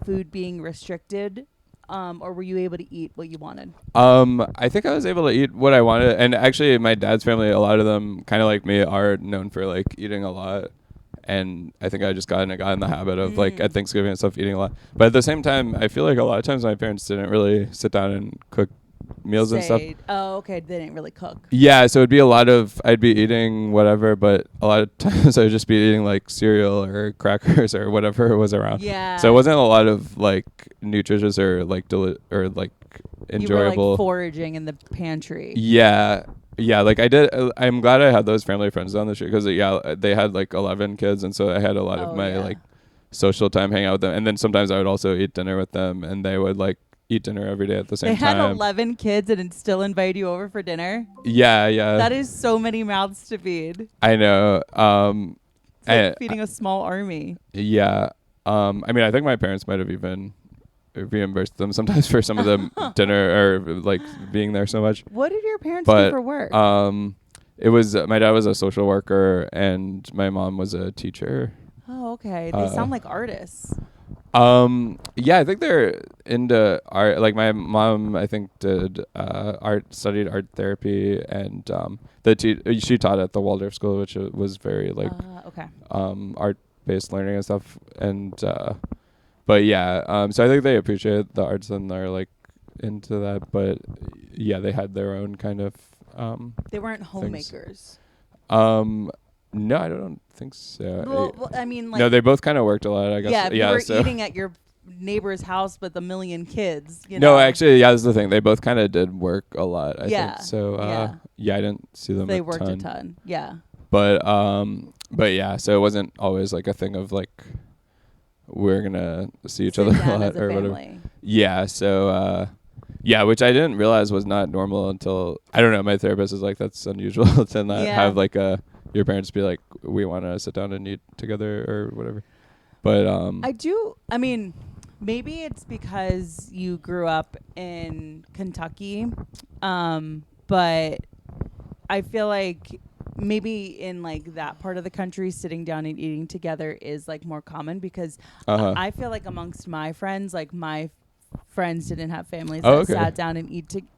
food being restricted? Or were you able to eat what you wanted? I think I was able to eat what I wanted, and actually my dad's family, a lot of them kind of like me, are known for like eating a lot, and I think I just got in the habit of like at Thanksgiving and stuff eating a lot. But at the same time, I feel like a lot of times my parents didn't really sit down and cook meals and stuff. Oh, okay. They didn't really cook. Yeah, so it'd be a lot of, I'd be eating whatever, but a lot of times I would just be eating like cereal or crackers or whatever was around. Yeah. So it wasn't a lot of like nutritious or like or like enjoyable. You were like foraging in the pantry. Yeah. Yeah, like I did. I'm glad I had those family friends down the street, because they had like 11 kids, and so I had a lot of my like social time hanging out with them, and then sometimes I would also eat dinner with them, and they would like eat dinner every day at the same They had time. 11 kids and still invite you over for dinner. Yeah. That is so many mouths to feed. I know. It's like feeding a small army. Yeah. I mean, I think my parents might have even reimbursed them sometimes for some of the dinner or like being there so much. What did your parents do for work? It was my dad was a social worker and my mom was a teacher. Oh, okay. They sound like artists. Yeah, I think they're into art. Like my mom, I think did studied art therapy, and she taught at the Waldorf School, which was very like art based learning and stuff. And but yeah, so I think they appreciate the arts and they're like into that. But yeah, they had their own kind of. They weren't homemakers. No, I don't think so. Well, I mean, like, no, they both kind of worked a lot, I guess. Yeah, you were eating at your neighbor's house with a million kids. You know? No, actually, yeah, that's the thing. They both kind of did work a lot, I think. So, yeah, I didn't see them They worked a ton, yeah. But yeah, so it wasn't always like a thing of like, we're going to see each other a lot or whatever. Yeah, so, yeah, which I didn't realize was not normal until, I don't know, my therapist is like, that's unusual to not have like your parents be like, we want to sit down and eat together or whatever. But I mean, maybe it's because you grew up in Kentucky, but I feel like maybe in like that part of the country, sitting down and eating together is like more common because I feel like amongst my friends, like my friends didn't have families that sat down and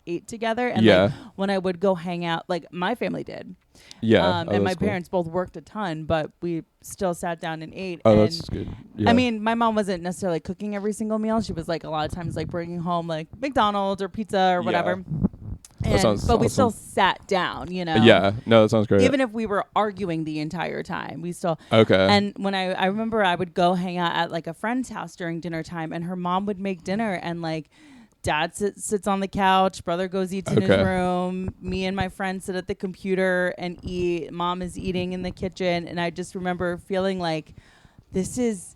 ate together, and like when I would go hang out, like my family did. And my parents both worked a ton, but we still sat down and ate. Oh, and that's good. Yeah. I mean, my mom wasn't necessarily cooking every single meal. She was like a lot of times like bringing home like McDonald's or pizza or whatever. But awesome. We still sat down, you know. Yeah, no, that sounds great. Even if we were arguing the entire time, we still. Okay. And when I remember I would go hang out at like a friend's house during dinner time, and her mom would make dinner, and like dad sits on the couch, brother goes eats in his room, me and my friend sit at the computer and eat. Mom is eating in the kitchen, and I just remember feeling like this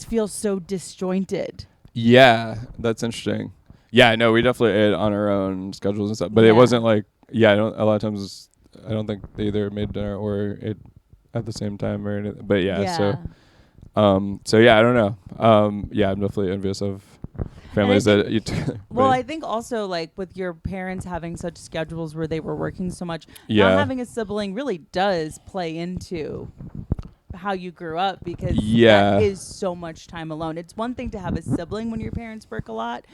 feels so disjointed. Yeah, that's interesting. Yeah, no, we definitely ate on our own schedules and stuff, but it wasn't like, a lot of times I don't think they either made dinner or ate at the same time or anything. But so yeah, I don't know. Yeah, I'm definitely envious of families that eat together. Well, I think also like with your parents having such schedules where they were working so much, not having a sibling really does play into how you grew up, because that is so much time alone. It's one thing to have a sibling when your parents work a lot,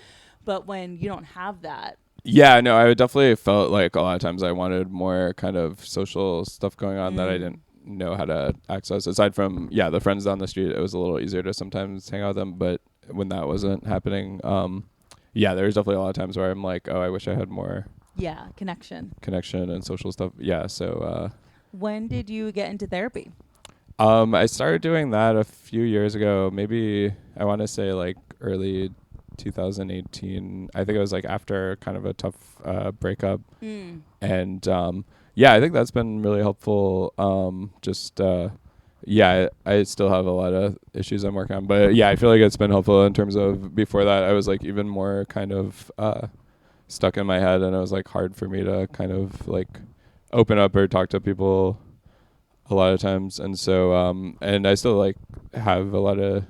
but when you don't have that. Yeah, no, I definitely felt like a lot of times I wanted more kind of social stuff going on that I didn't know how to access. Aside from, the friends down the street, it was a little easier to sometimes hang out with them. But when that wasn't happening, there was definitely a lot of times where I'm like, oh, I wish I had more. Yeah, connection and social stuff. Yeah, so. When did you get into therapy? I started doing that a few years ago. Maybe I want to say like early 2018. I think it was like after kind of a tough breakup. And I think that's been really helpful. I still have a lot of issues I'm working on, but I feel like it's been helpful in terms of, before that I was like even more kind of stuck in my head, and it was like hard for me to kind of like open up or talk to people a lot of times. And so and I still like have a lot of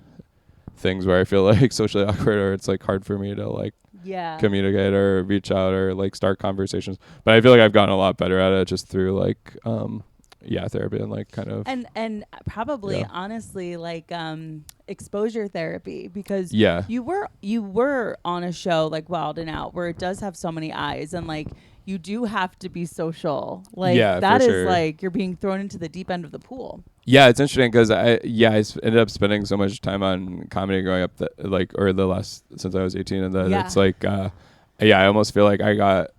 things where I feel like socially awkward, or it's like hard for me to like communicate or reach out or like start conversations. But I feel like I've gotten a lot better at it just through like therapy and like kind of and probably honestly like exposure therapy, because you were on a show like Wild and Out where it does have so many eyes, and like you do have to be social. Like that is like you're being thrown into the deep end of the pool. Yeah, it's interesting because I ended up spending so much time on comedy growing up that since I was 18, and then it's like I almost feel like I got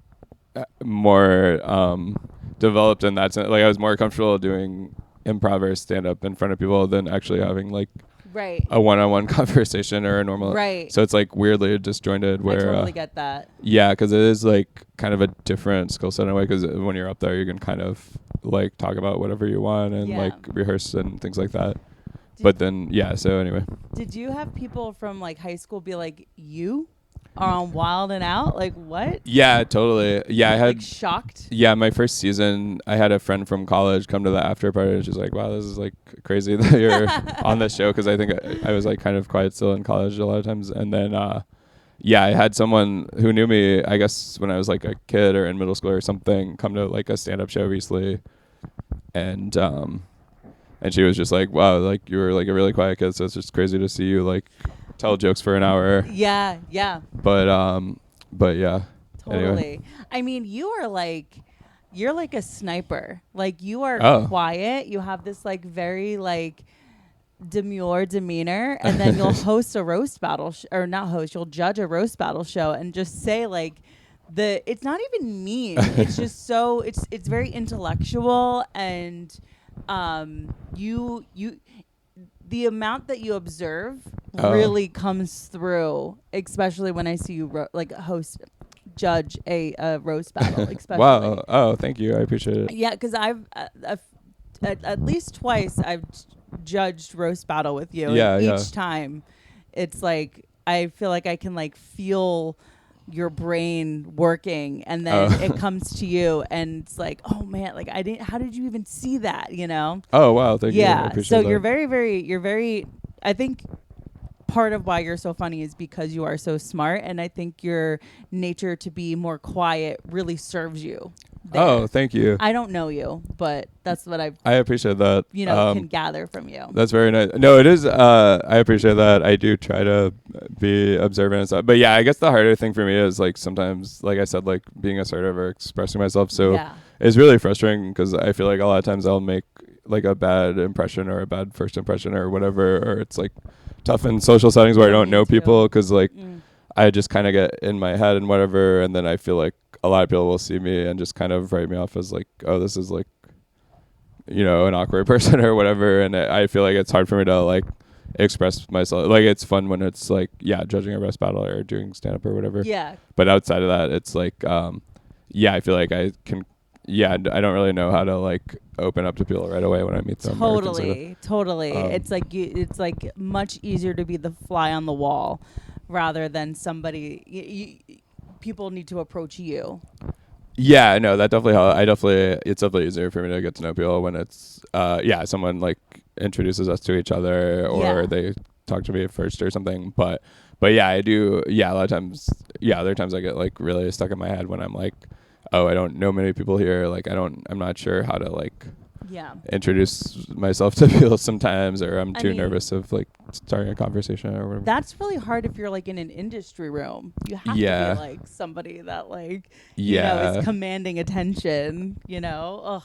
more developed in that sense. Like I was more comfortable doing improv or stand up in front of people than actually having like a one-on-one conversation or a normal. So it's like weirdly disjointed. Where I totally get that. Yeah, because it is like kind of a different skill set in a way. Because when you're up there, you can kind of like talk about whatever you want and like rehearse and things like that. But then, yeah, so anyway. Did you have people from like high school be like, you are on Wild and Out? Like, what? Yeah, totally. Yeah, I had like shocked. Yeah, my first season, I had a friend from college come to the after party, and she's like, "Wow, this is like crazy that you're on this show." Because I think I was like kind of quiet still in college a lot of times, and then yeah, I had someone who knew me, I guess when I was like a kid or in middle school or something, come to like a stand-up show recently, and she was just like, "Wow, like you were like a really quiet kid, so it's just crazy to see you like tell jokes for an hour." Yeah. But yeah. Totally. Anyway. I mean, you're like a sniper. Like you are quiet. You have this like very like demure demeanor, and then you'll host a roast battle or not host. You'll judge a roast battle show and just say like it's not even mean. It's just so it's very intellectual, and you the amount that you observe really comes through, especially when I see you judge a roast battle. Especially. Wow. Oh, thank you. I appreciate it. Yeah, because I've at least twice I've judged roast battle with you. Yeah, and each time, it's like I feel like I can like feel your brain working, and then it comes to you, and it's like, oh man, like how did you even see that? You know? Oh wow, thank you. Yeah. So you're very. I think part of why you're so funny is because you are so smart, and I think your nature to be more quiet really serves you there. Oh, thank you. I don't know you, but that's what I appreciate that. Can gather from you. That's very nice. No, it is. I appreciate that. I do try to be observant and stuff. But yeah, I guess the harder thing for me is like sometimes, like I said, like being assertive or expressing myself. So it's really frustrating because I feel like a lot of times I'll make like a bad impression or a bad first impression or whatever, or it's like tough in social settings where I don't know people because like I just kind of get in my head and whatever, and then I feel like a lot of people will see me and just kind of write me off as like, oh, this is like, you know, an awkward person or whatever, and I feel like it's hard for me to like express myself. Like it's fun when it's like, yeah, judging a roast battle or doing stand up or whatever. Yeah. But outside of that, it's like, yeah, I feel like I can. Yeah, I don't really know how to like open up to people right away when I meet them. Totally. It's like much easier to be the fly on the wall rather than somebody. People need to approach you. Yeah, no, that definitely helps. It's definitely easier for me to get to know people when it's someone like introduces us to each other or they talk to me first or something. But yeah, I do. Yeah, a lot of times. Yeah, other times I get like really stuck in my head when I'm like, oh, I don't know many people here. Like I'm not sure how to like introduce myself to people sometimes, or I'm too nervous of like starting a conversation or whatever. That's really hard if you're like in an industry room. You have to be like somebody that like you know is commanding attention, you know.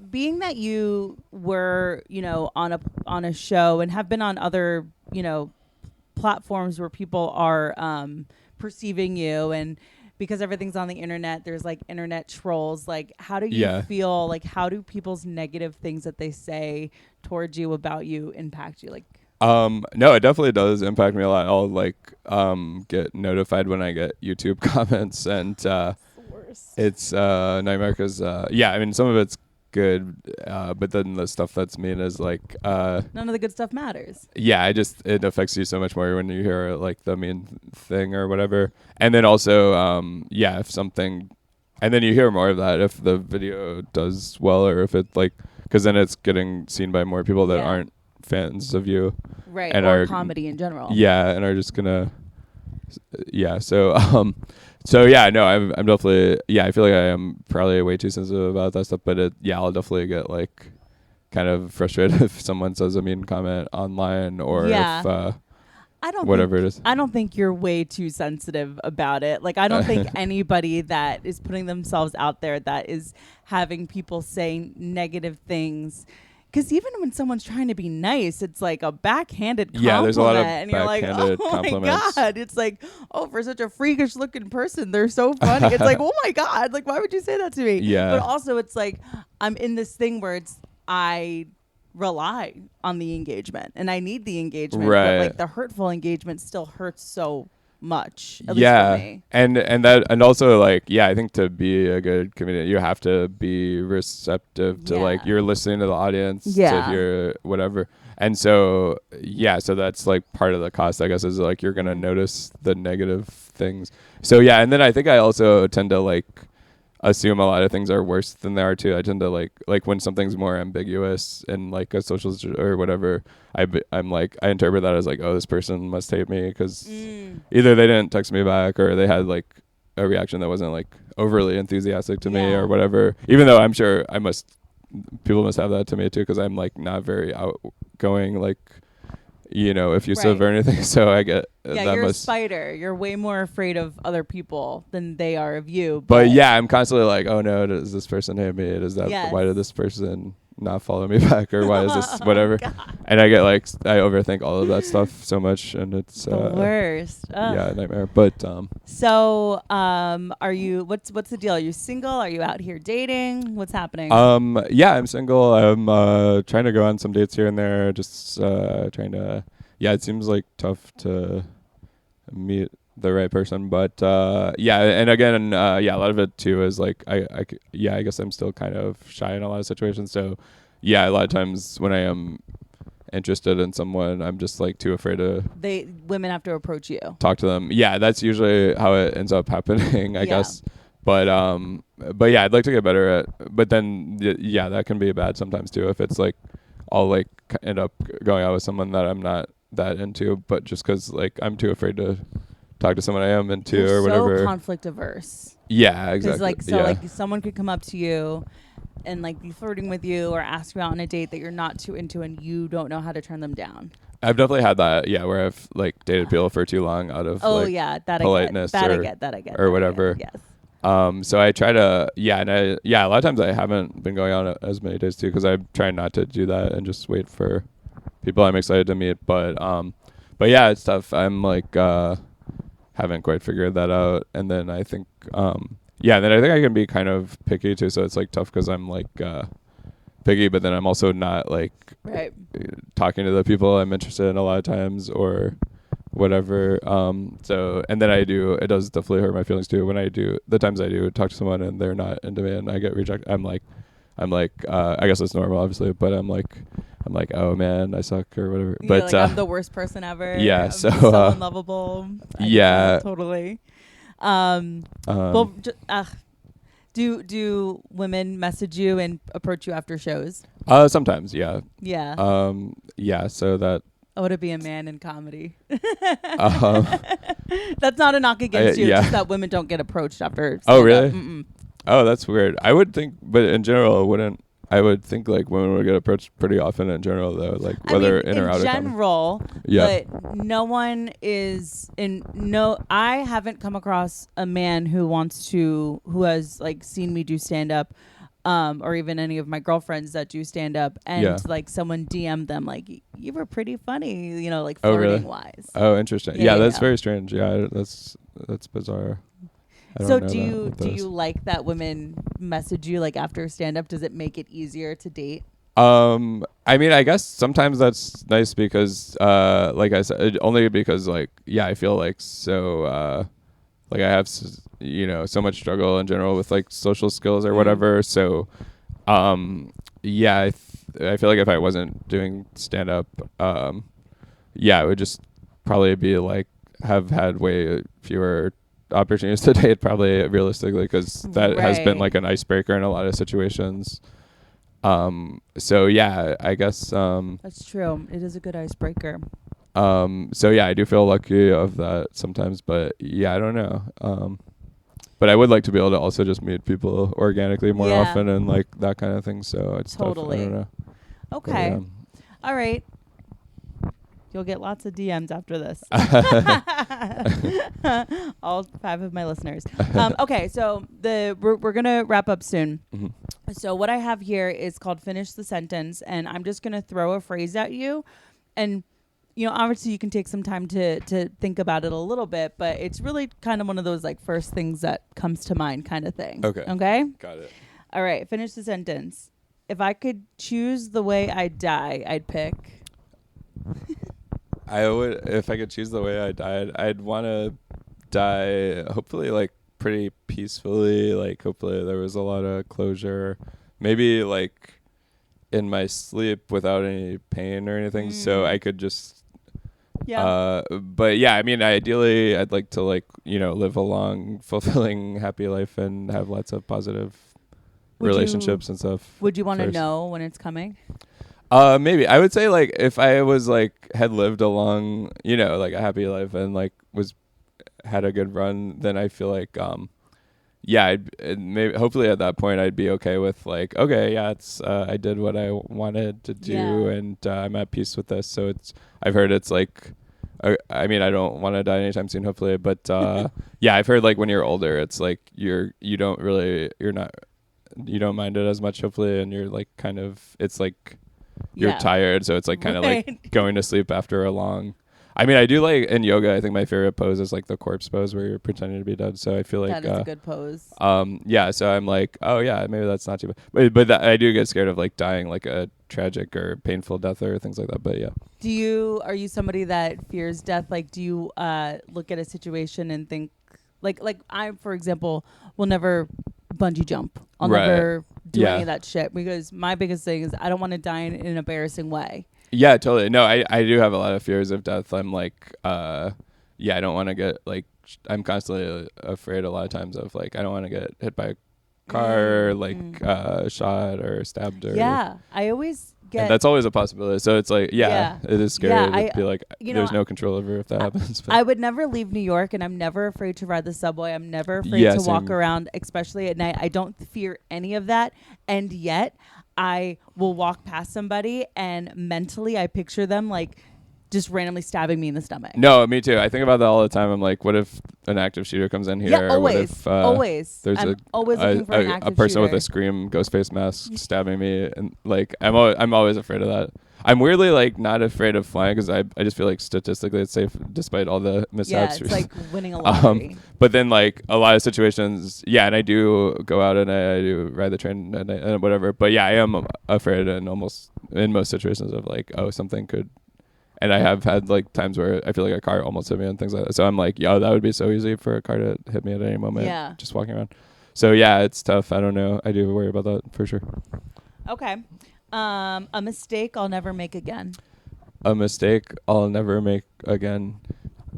Being that you were, you know, on a show and have been on other, you know, platforms where people are perceiving you, and because everything's on the internet, there's like internet trolls. Like, how do you feel? Like, how do people's negative things that they say towards you about you impact you? Like, no, it definitely does impact me a lot. I'll like get notified when I get YouTube comments, and it's nightmare because I mean some of it's good, but then the stuff that's mean is like none of the good stuff matters. Yeah, it affects you so much more when you hear like the mean thing or whatever. And then also if something, and then you hear more of that if the video does well, or if it like, because then it's getting seen by more people that aren't fans of you, right? And or comedy in general. Yeah, and are just gonna So yeah, no, I'm definitely, I feel like I am probably way too sensitive about that stuff, but I'll definitely get like kind of frustrated if someone says a mean comment online, or if it is. I don't think you're way too sensitive about it. Like, I don't think anybody that is putting themselves out there that is having people say negative things. Because even when someone's trying to be nice, it's like a backhanded compliment. Yeah, there's a lot of and you're backhanded like, oh compliments. my God. It's like, oh, for such a freakish looking person, they're so funny. It's like, oh my God. Like, why would you say that to me? Yeah. But also it's like, I'm in this thing where I rely on the engagement and I need the engagement. Right. But like the hurtful engagement still hurts so much. At least for me. and also like I think to be a good comedian you have to be receptive to like you're listening to the audience to hear whatever, and so so that's like part of the cost, I guess, is like you're gonna notice the negative things. So and then I think I also tend to like assume a lot of things are worse than they are too. I tend to like when something's more ambiguous in like a social or whatever, I'm like I interpret that as like, oh, this person must hate me because either they didn't text me back or they had like a reaction that wasn't like overly enthusiastic to me or whatever, even though I'm sure people must have that to me too, because I'm like not very outgoing, like effusive or anything. So I get you're a spider. You're way more afraid of other people than they are of you. But I'm constantly like, oh no, does this person hate me? Why did this person not follow me back, or why is this whatever? And I get like I overthink all of that stuff so much, and it's the worst. Nightmare. But so are you? What's the deal? Are you single? Are you out here dating? What's happening? I'm single. I'm trying to go on some dates here and there. Just trying to. It seems like tough to meet the right person, but and again a lot of it too is like I guess I'm still kind of shy in a lot of situations, so a lot of times when I am interested in someone, I'm just like too afraid to women have to approach you, talk to them. That's usually how it ends up happening, I guess. But I'd like to get better at, but then that can be bad sometimes too, if it's like I'll like end up going out with someone that I'm not that into, but just because like I'm too afraid to talk to someone I am into. You're or whatever. So conflict averse. Yeah, exactly. Like someone could come up to you and like be flirting with you or ask you out on a date that you're not too into, and you don't know how to turn them down. I've definitely had that, where I've like dated people for too long out of politeness or whatever. Yes. So I try to, and a lot of times I haven't been going on as many dates too, because I'm trying not to do that and just wait for people I'm excited to meet. But it's tough. I'm like, haven't quite figured that out. And then I think, then I think I can be kind of picky too. So it's like tough because I'm like, picky, but then I'm also not like talking to the people I'm interested in a lot of times or whatever. And then it does definitely hurt my feelings too when the times I do talk to someone and they're not into me and I get rejected. I'm like, I guess that's normal, obviously, but I'm like, oh man, I suck or whatever. You're but like, I'm the worst person ever. Yeah, I'm so unlovable. Totally. Do women message you and approach you after shows? Sometimes, yeah. Yeah. So that. I want to be a man in comedy. That's not a knock against you. It's just that women don't get approached after. Oh, really? Oh, that's weird. I would think, but in general, wouldn't. I would think like women would get approached pretty often in general, though, like whether in or out of general. But no one is I haven't come across a man who has like seen me do stand up, or even any of my girlfriends that do stand up, and like someone DM'd them like, you were pretty funny, like flirting wise. Oh, interesting. Yeah, that's very strange. Yeah, that's bizarre. So do you like that women message you like after stand up? Does it make it easier to date? I mean, I guess sometimes that's nice because like I said, only because like I feel like so like I have so much struggle in general with like social skills or whatever. So I feel like if I wasn't doing stand up, it would just probably be like have had way fewer opportunities to date, probably, realistically, because that has been like an icebreaker in a lot of situations. I guess that's true. It is a good icebreaker. I do feel lucky of that sometimes, but I don't know. But I would like to be able to also just meet people organically more often and like that kind of thing. So it's totally tough. I don't know. Okay. But, all right. You'll get lots of DMs after this. All 5 of my listeners. Okay, so we're gonna wrap up soon. Mm-hmm. So what I have here is called Finish the Sentence, and I'm just gonna throw a phrase at you, and obviously you can take some time to think about it a little bit, but it's really kind of one of those like first things that comes to mind kind of thing. Okay. Got it. All right. Finish the sentence. If I could choose the way I'd die, I'd pick. I would, if I could choose the way I died, I'd want to die hopefully like pretty peacefully. Like hopefully there was a lot of closure. Maybe like in my sleep without any pain or anything, so I could just. Yeah. But yeah, I mean, ideally, I'd like to like live a long, fulfilling, happy life and have lots of positive relationships and stuff. Would you want to know when it's coming? Maybe I would say like if I was like had lived a long, like a happy life and like had a good run, then I feel like yeah, maybe hopefully at that point I'd be okay with like, okay, yeah, it's I did what I wanted to do and I'm at peace with this. So I've heard it's like I mean, I don't want to die anytime soon, hopefully, but yeah, I've heard like when you're older, it's like you don't mind it as much, hopefully, and you're like kind of it's like you're tired, so it's like kind of like going to sleep after a long. I mean, I do like in yoga. I think my favorite pose is like the corpse pose where you're pretending to be dead. So I feel like that is a good pose. Yeah. So I'm like, oh yeah, maybe that's not too bad. But I do get scared of like dying like a tragic or painful death or things like that. But yeah. Are you somebody that fears death? Like, do you look at a situation and think like I, for example, will never bungee jump. I'll never do any of that shit because my biggest thing is I don't want to die in an embarrassing way. Yeah, totally. No, I do have a lot of fears of death. I'm like, I don't want to get like, I'm constantly afraid a lot of times of like, I don't want to get hit by a car, or, like shot or stabbed. Or, yeah, I always get. And that's always a possibility. So it's like, it is scary to be like, there's no control over if that happens. But. I would never leave New York, and I'm never afraid to ride the subway. I'm never afraid to walk around, especially at night. I don't fear any of that, and yet I will walk past somebody and mentally I picture them like just randomly stabbing me in the stomach. No, me too. I think about that all the time. I'm like, what if an active shooter comes in here? Yeah, always. What if, always. There's always looking for an active a person shooter. with a Scream Ghostface mask stabbing me, and like I'm always afraid of that. I'm weirdly like not afraid of flying because I just feel like statistically it's safe despite all the mishaps. Yeah, it's like winning a lottery. But then like a lot of situations, and I do go out and I do ride the train and whatever. But yeah, I am afraid in most situations of like, oh, something could. And I have had like times where I feel like a car almost hit me and things like that. So I'm like, that would be so easy for a car to hit me at any moment. Yeah. Just walking around. So yeah, it's tough. I don't know. I do worry about that for sure. Okay. A mistake I'll never make again. A mistake I'll never make again.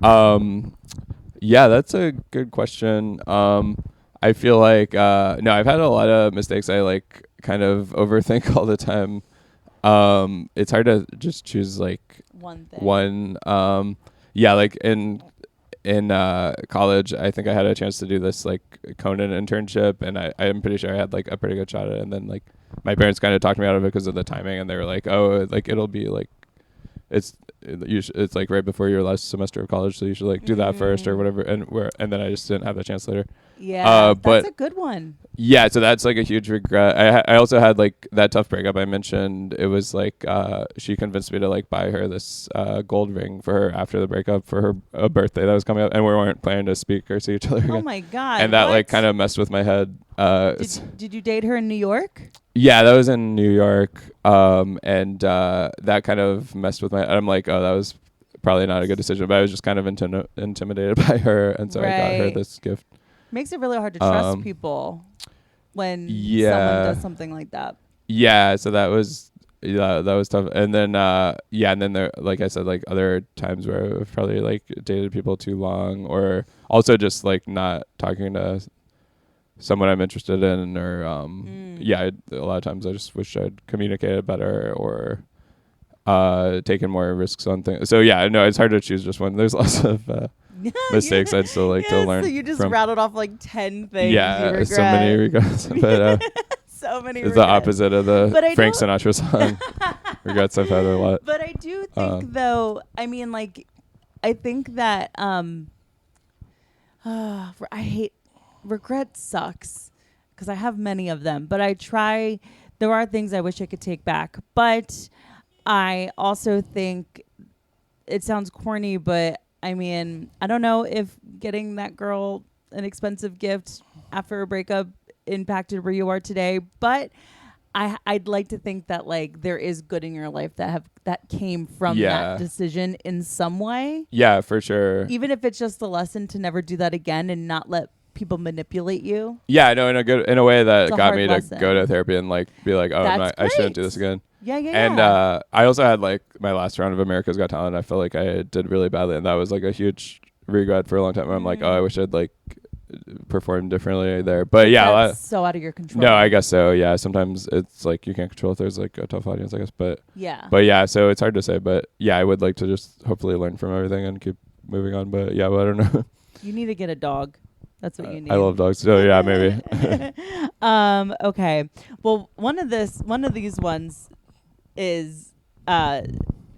Yeah, that's a good question. I feel like no, I've had a lot of mistakes I like kind of overthink all the time. It's hard to just choose like one thing. Like in college, I think I had a chance to do this like Conan internship, and I'm pretty sure I had like a pretty good shot at it. And then like my parents kind of talked me out of it because of the timing, and they were like, "Oh, like it'll be like it's like right before your last semester of college, so you should like do that first or whatever." And then I just didn't have the chance later. Yeah, that's a good one. Yeah, so that's like a huge regret. I also had like that tough breakup I mentioned. It was like she convinced me to like buy her this gold ring for her after the breakup for her birthday that was coming up, and we weren't planning to speak or see each other again. Oh my god! And that like kind of messed with my head. Did you date her in New York? Yeah, that was in New York, and that kind of messed with my. I'm like, oh, that was probably not a good decision, but I was just kind of intimidated by her, and so I got her this gift. Makes it really hard to trust people when someone does something like that. Yeah, so that was tough. And then and then there, like I said, like other times where I've probably like dated people too long, or also just like not talking to someone I'm interested in, or a lot of times I just wish I'd communicated better or taken more risks on things. So yeah, no, it's hard to choose just one. There's lots of mistakes I'd still like to learn. So you just rattled off like 10 things. Yeah, so many regrets. But so many. It's the opposite of the Frank Sinatra song. Regrets I've had a lot. But I do think though, I mean, like, I think that I hate regret sucks because I have many of them. But I try. There are things I wish I could take back, but I also think it sounds corny, but I mean, I don't know if getting that girl an expensive gift after a breakup impacted where you are today, but I'd like to think that like there is good in your life that came from Yeah. that decision in some way. Yeah, for sure. Even if it's just a lesson to never do that again and not let people manipulate you. Yeah, I know, in a way that It's a got hard me lesson. to go to therapy and like be like, oh, That's I shouldn't do great. this again. Yeah, yeah, And yeah. I also had like my last round of America's Got Talent. I felt like I did really badly, and that was like a huge regret for a long time. Where I'm like, oh, I wish I'd like performed differently there. But yeah, That's so out of your control. no, I guess so. Yeah, sometimes it's like you can't control if there's like a tough audience, I guess. But yeah, so it's hard to say. But yeah, I would like to just hopefully learn from everything and keep moving on. But yeah, I don't know. You need to get a dog. That's what you need. I love dogs. So yeah, maybe. Okay. Well, one of these ones is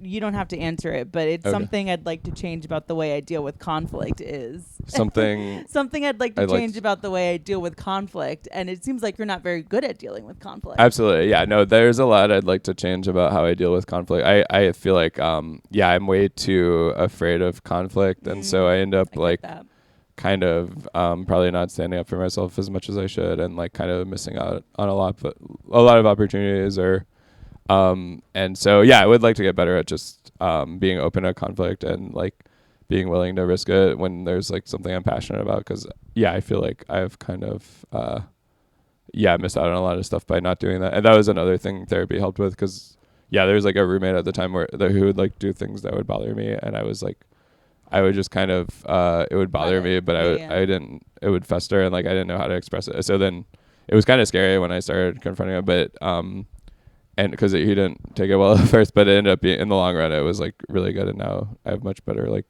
you don't have to answer it, but it's something I'd like to change about the way I deal with conflict is something I'd like to change about the way I deal with conflict, and it seems like you're not very good at dealing with conflict. Absolutely. Yeah, no, there's a lot I'd like to change about how I deal with conflict. I feel like I'm way too afraid of conflict, and so I end up like kind of probably not standing up for myself as much as I should, and like kind of missing out on a lot of opportunities and so yeah, I would like to get better at just being open to conflict and like being willing to risk it when there's like something I'm passionate about, because yeah, I feel like I've kind of missed out on a lot of stuff by not doing that. And that was another thing therapy helped with, because yeah, there was like a roommate at the time who would like do things that would bother me, and I was like, I would just kind of it would bother me, but I didn't, it would fester, and like I didn't know how to express it. So then it was kind of scary when I started confronting it, but and because he didn't take it well at first, but it ended up being, in the long run, it was like really good. And now I have much better, like,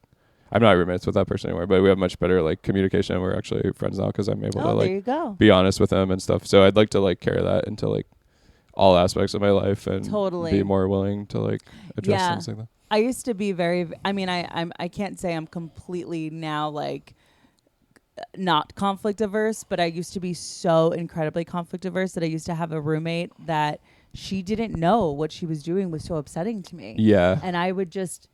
I'm not roommates with that person anymore, but we have much better like communication, and we're actually friends now because I'm able to like be honest with him and stuff. So I'd like to like carry that into like all aspects of my life and be more willing to like address things like that. I used to be I can't say I'm completely now like not conflict averse, but I used to be so incredibly conflict averse that I used to have a roommate that she didn't know what she was doing was so upsetting to me. Yeah. And I would just,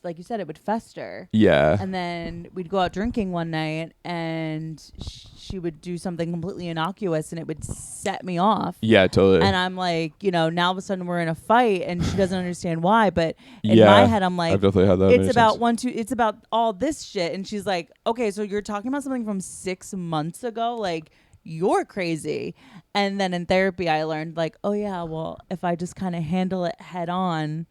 like you said, it would fester. Yeah. And then we'd go out drinking one night, and she would do something completely innocuous, and it would set me off. Yeah, totally. And I'm like, now all of a sudden we're in a fight, and she doesn't understand why. But in my head, I'm like, I've definitely had that. It's about all this shit. And she's like, okay, so you're talking about something from 6 months ago, like. You're crazy. And then in therapy, I learned like, oh yeah, well, if I just kind of handle it head on,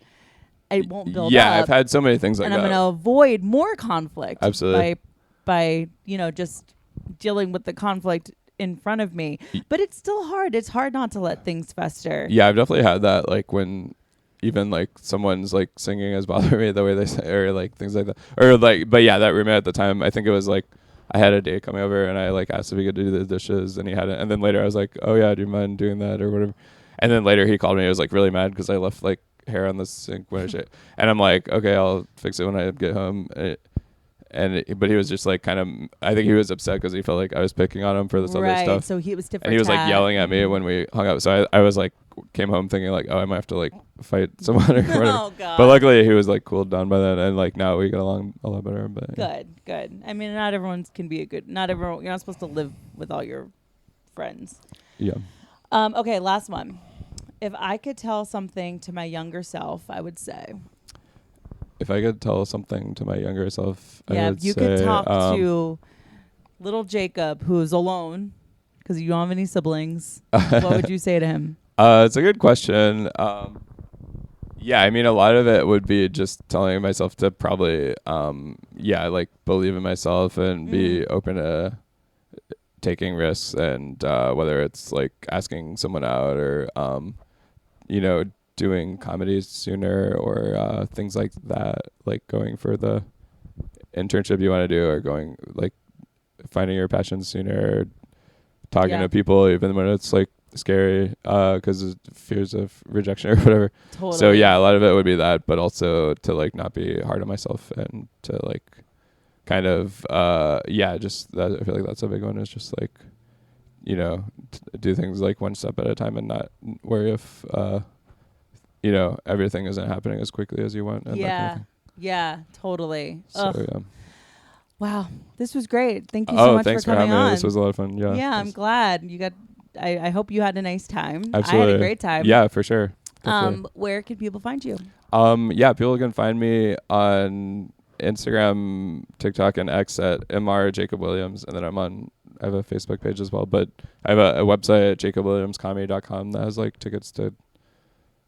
it won't build up. Yeah, I've had so many things like that. And I'm going to avoid more conflict. Absolutely. By just dealing with the conflict in front of me. But it's still hard. It's hard not to let things fester. Yeah, I've definitely had that, like when even like someone's like singing has bothered me the way they say, or like things like that. Or like, but yeah, that roommate at the time, I think it was like, I had a date coming over, and I like asked if he could do the dishes, and he hadn't. And then later I was like, oh yeah, do you mind doing that or whatever? And then later he called me. I was like really mad because I left like hair on the sink when I shit. And I'm like, okay, I'll fix it when I get home. But he was just like kind of, I think he was upset because he felt like I was picking on him for this other stuff. So he was different. And he was like yelling at me when we hung out. So I was like, came home thinking like, oh, I might have to like fight someone or whatever. Oh, God. But luckily he was like cooled down by then, and like now we get along a lot better. But good. I mean, not everyone can be not everyone. You're not supposed to live with all your friends. Yeah. Okay, last one. If I could tell something to my younger self, I would say. If I could tell something to my younger self, I would say, you could talk to little Jacob, who's alone because you don't have any siblings. What would you say to him? It's a good question. Yeah, I mean, a lot of it would be just telling myself to probably, like believe in myself and be open to taking risks, and whether it's like asking someone out or, doing comedies sooner or things like that, like going for the internship you want to do, or going like finding your passion sooner, talking to people even when it's like scary because of fears of rejection or whatever. Totally. So yeah, a lot of it would be that, but also to like not be hard on myself and to like kind of just that. I feel like that's a big one, is just like do things like one step at a time and not worry if everything isn't happening as quickly as you want. And yeah, totally. So yeah. Wow, this was great. Thank you so much thanks for coming having on. Me. This was a lot of fun. Yeah. Yeah, I'm glad you got I hope you had a nice time. Absolutely. I had a great time. Yeah, for sure. Definitely. Where can people find you? Yeah, people can find me on Instagram, TikTok, and X at Mr. Jacob Williams, and then I have a Facebook page as well, but I have a website at jacobwilliamscomedy.com that has like tickets to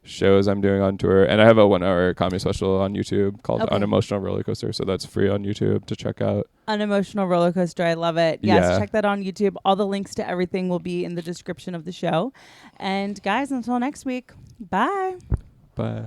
shows I'm doing on tour, and I have a 1-hour comedy special on YouTube called Unemotional Roller Coaster, so that's free on YouTube to check out. Unemotional Roller Coaster, I love it. Yes, check that on YouTube. All the links to everything will be in the description of the show. And guys, until next week, bye. Bye.